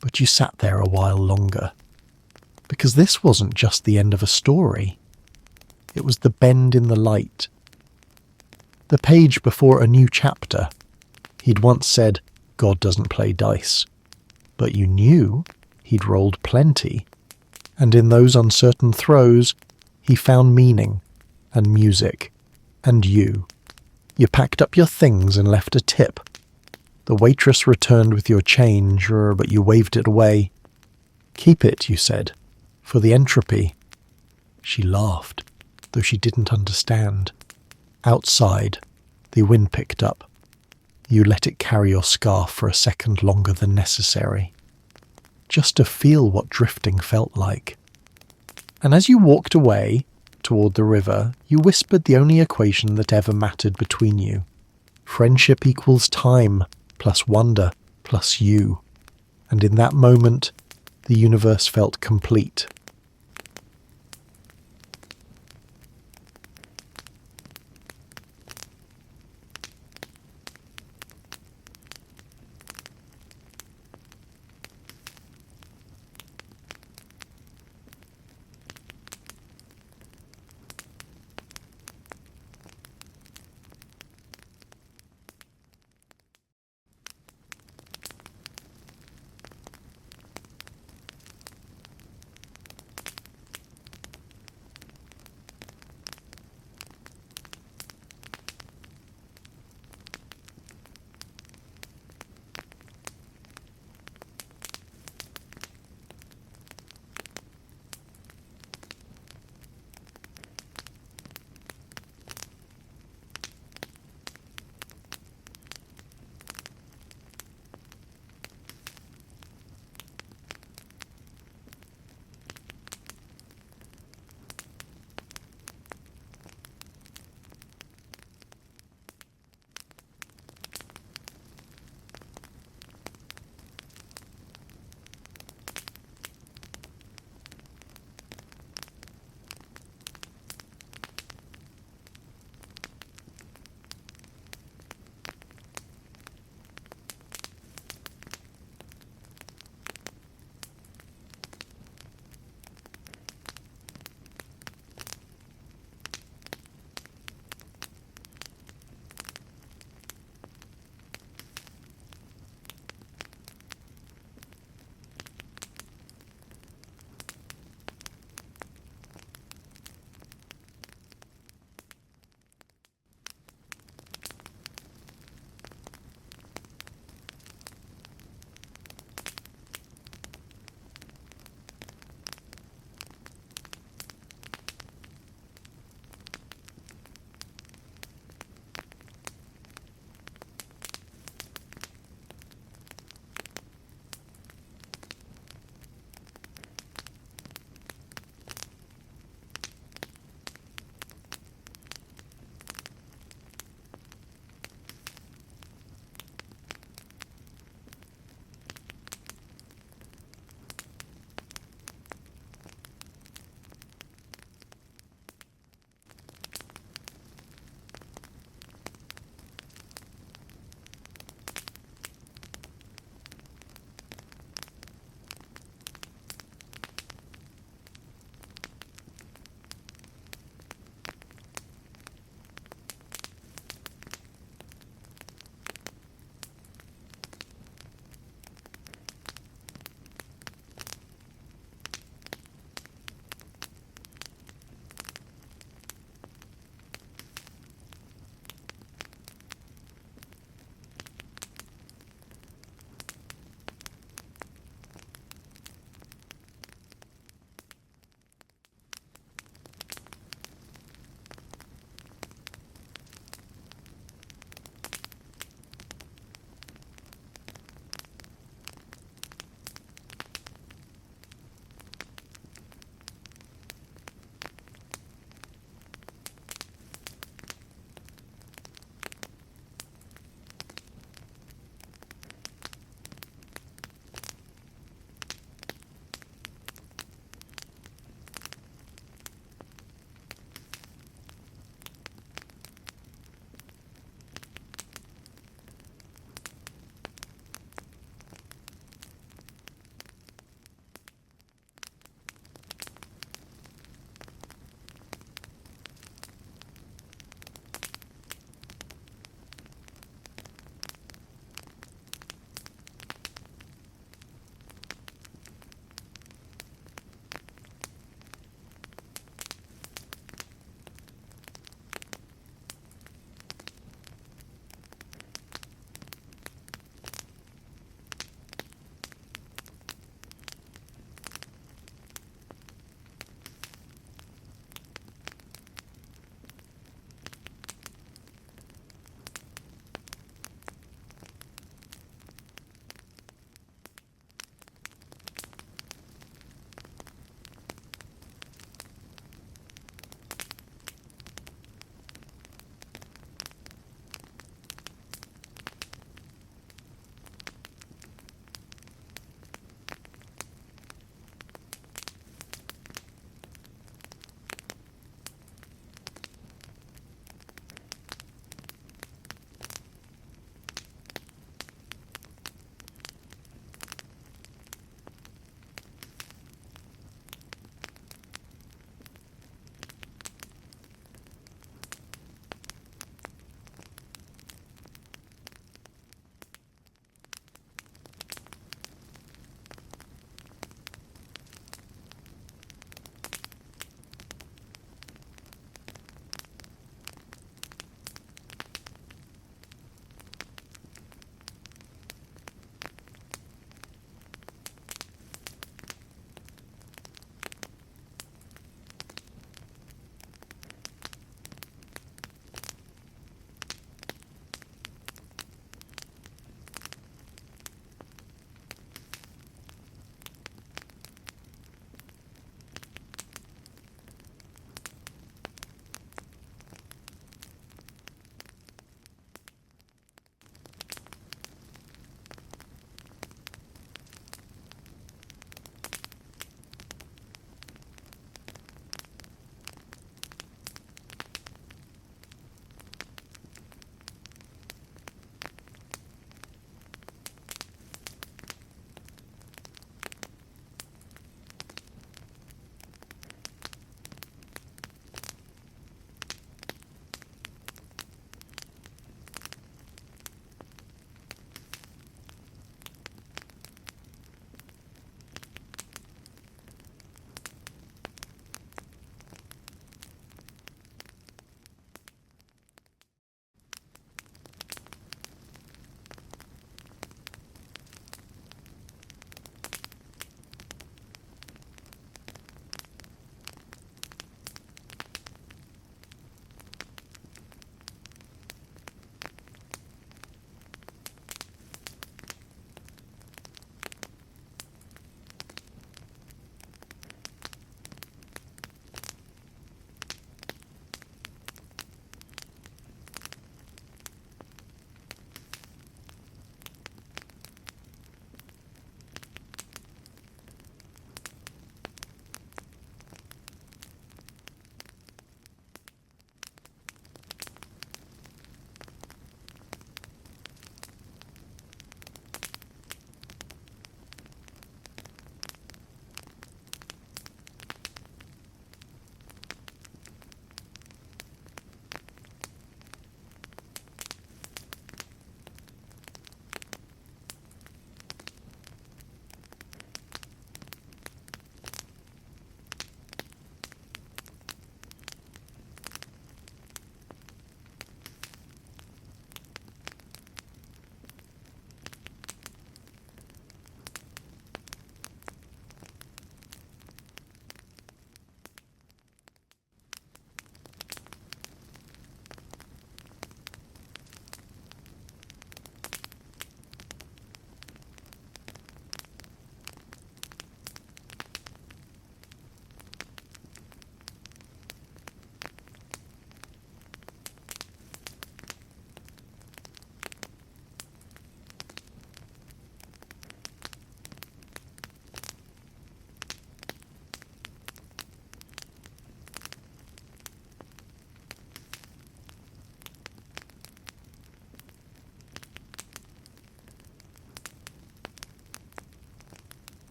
but you sat there a while longer. Because this wasn't just the end of a story. It was the bend in the light. The page before a new chapter. He'd once said, God doesn't play dice. But you knew he'd rolled plenty. And in those uncertain throws, he found meaning and music and you. You packed up your things and left a tip. The waitress returned with your change, but you waved it away. "Keep it," you said, "for the entropy." She laughed, though she didn't understand. Outside, the wind picked up. You let it carry your scarf for a second longer than necessary, just to feel what drifting felt like. And as you walked away toward the river, you whispered the only equation that ever mattered between you. Friendship equals time, plus wonder, plus you. And in that moment, the universe felt complete.